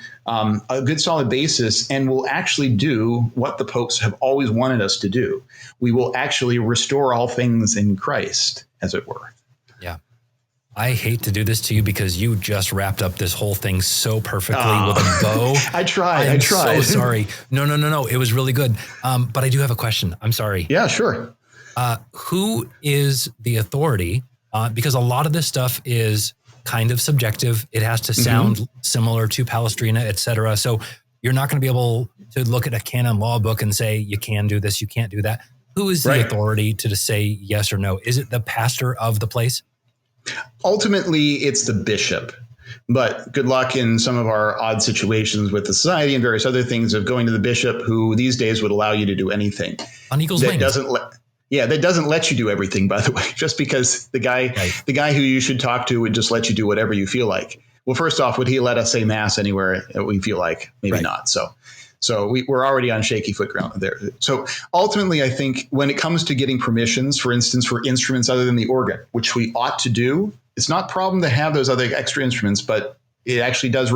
basis, and we'll actually do what the popes have always wanted us to do. We will actually restore all things in Christ, as it were. Yeah. I hate to do this to you because you just wrapped up this whole thing so perfectly with a bow. I tried. I'm so sorry. No. It was really good. But I do have a question. I'm sorry. Yeah, sure. Who is the authority? Because a lot of this stuff is kind of subjective. It has to sound similar to Palestrina, et cetera. So you're not going to be able to look at a canon law book and say, you can do this, you can't do that. Who is the authority to say yes or no? Is it the pastor of the place? Ultimately, it's the bishop. But good luck in some of our odd situations with the society and various other things of going to the bishop, who these days would allow you to do anything. On eagle's wings. That doesn't let you do everything, by the way, just because the guy who you should talk to would just let you do whatever you feel like. Well, first off, would he let us say mass anywhere we feel like? Maybe not. So we're already on shaky foot ground there. So ultimately, I think when it comes to getting permissions, for instance, for instruments other than the organ, which we ought to do, it's not a problem to have those other extra instruments, but it actually does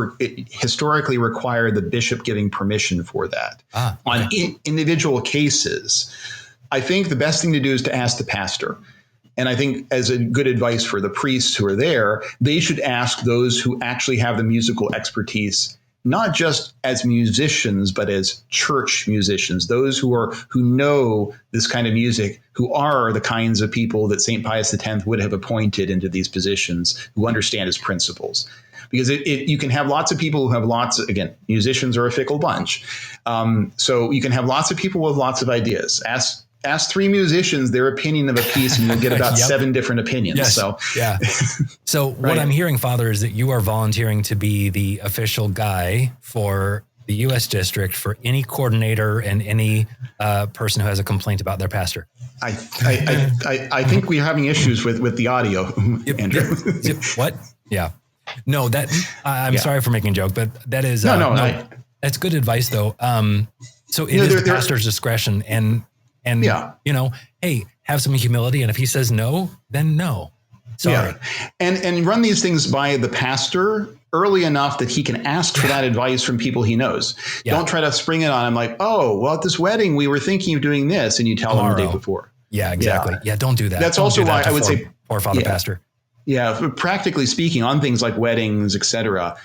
historically require the bishop giving permission for that. On individual cases, I think the best thing to do is to ask the pastor. And I think, as a good advice for the priests who are there, they should ask those who actually have the musical expertise, not just as musicians, but as church musicians, those who know this kind of music, who are the kinds of people that St. Pius X would have appointed into these positions, who understand his principles. Because you can have lots of people who have again, musicians are a fickle bunch. So you can have lots of people with lots of ideas. Ask three musicians their opinion of a piece, and you'll get about 7 different opinions. Yes. So what I'm hearing, Father, is that you are volunteering to be the official guy for the U.S. district for any coordinator and any person who has a complaint about their pastor. I think we're having issues with the audio, Andrew. What? Yeah. No, I'm sorry for making a joke, but that is that's good advice, though. So it is the pastor's discretion, and hey, have some humility. And if he says no, then no. Sorry. Yeah. And run these things by the pastor early enough that he can ask for that advice from people he knows. Yeah. Don't try to spring it on him like, oh, well, at this wedding, we were thinking of doing this. And you tell him the day before. Yeah, exactly. Yeah, don't do that. That's also why I would say poor Father Pastor. Yeah, practically speaking, on things like weddings, et cetera,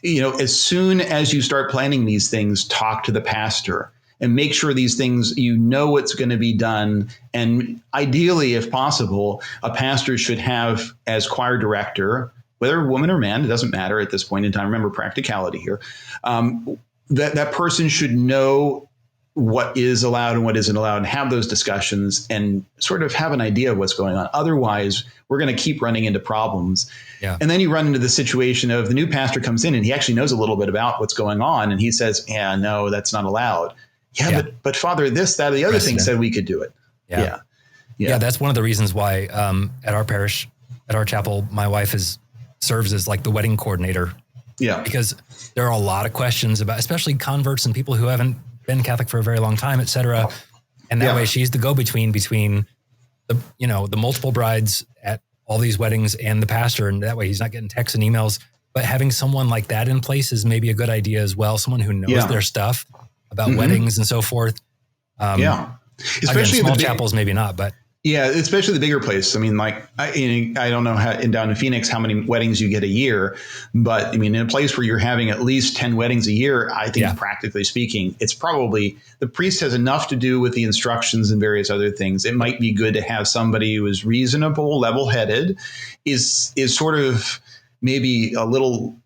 as soon as you start planning these things, talk to the pastor and make sure these things, what's going to be done. And ideally, if possible, a pastor should have as choir director, whether woman or man, it doesn't matter at this point in time. Remember practicality here. That person should know what is allowed and what isn't allowed, and have those discussions and sort of have an idea of what's going on. Otherwise, we're going to keep running into problems. Yeah. And then you run into the situation of the new pastor comes in and he actually knows a little bit about what's going on. And he says, yeah, no, that's not allowed. Yeah. But Father, this, that, or the other thing said we could do it. Yeah. That's one of the reasons why at our parish, at our chapel, my wife serves as like the wedding coordinator. Yeah. Because there are a lot of questions about, especially converts and people who haven't been Catholic for a very long time, et cetera. And that way she's the go-between between the multiple brides at all these weddings and the pastor. And that way he's not getting texts and emails, but having someone like that in place is maybe a good idea as well. Someone who knows their stuff about weddings and so forth. Especially again, small chapels, maybe not, but Yeah, especially the bigger places. I mean, like I don't know how down in Phoenix how many weddings you get a year, but I mean, in a place where you're having at least 10 weddings a year, I think practically speaking, it's probably the priest has enough to do with the instructions and various other things. It might be good to have somebody who is reasonable, level-headed, is sort of maybe a little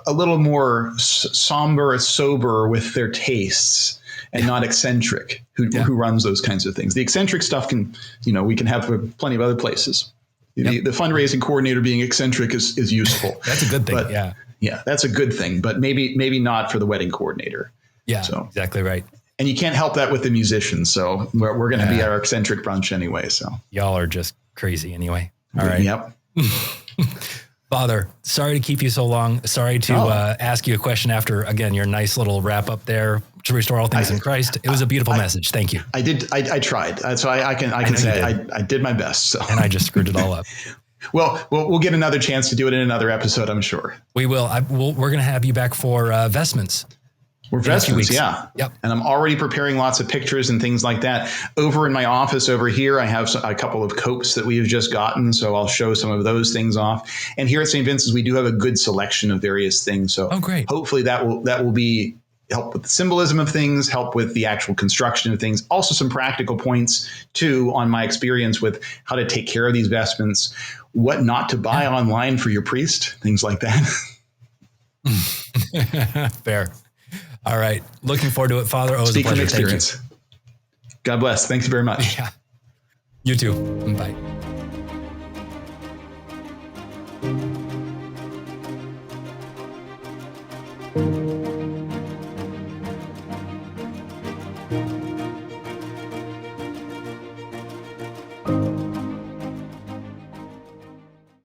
more somber, sober with their tastes, and not eccentric, who runs those kinds of things. The eccentric stuff we can have plenty of other places. The fundraising coordinator being eccentric is useful. That's a good thing. But, yeah, that's a good thing, but maybe not for the wedding coordinator. Yeah, so, exactly right. And you can't help that with the musicians. So we're going to be our eccentric bunch anyway. So y'all are just crazy anyway. All right. Yep. Father, sorry to keep you so long. Sorry to ask you a question after, again, your nice little wrap up there to restore all things in Christ. It was a beautiful message. Thank you. I did. I tried. So I can say I did my best. So. And I just screwed it all up. Well, we'll get another chance to do it in another episode, I'm sure. We will. We're going to have you back for vestments. We're vestments, yeah. Yep. And I'm already preparing lots of pictures and things like that. Over in my office over here, I have a couple of copes that we've just gotten, so I'll show some of those things off. And here at St. Vincent's, we do have a good selection of various things. So great. Hopefully that will be help with the symbolism of things, help with the actual construction of things. Also some practical points, too, on my experience with how to take care of these vestments, what not to buy online for your priest, things like that. Fair. All right. Looking forward to it, Father. Always a pleasure. Speak from experience. God bless. Thanks very much. Yeah. You too. Bye.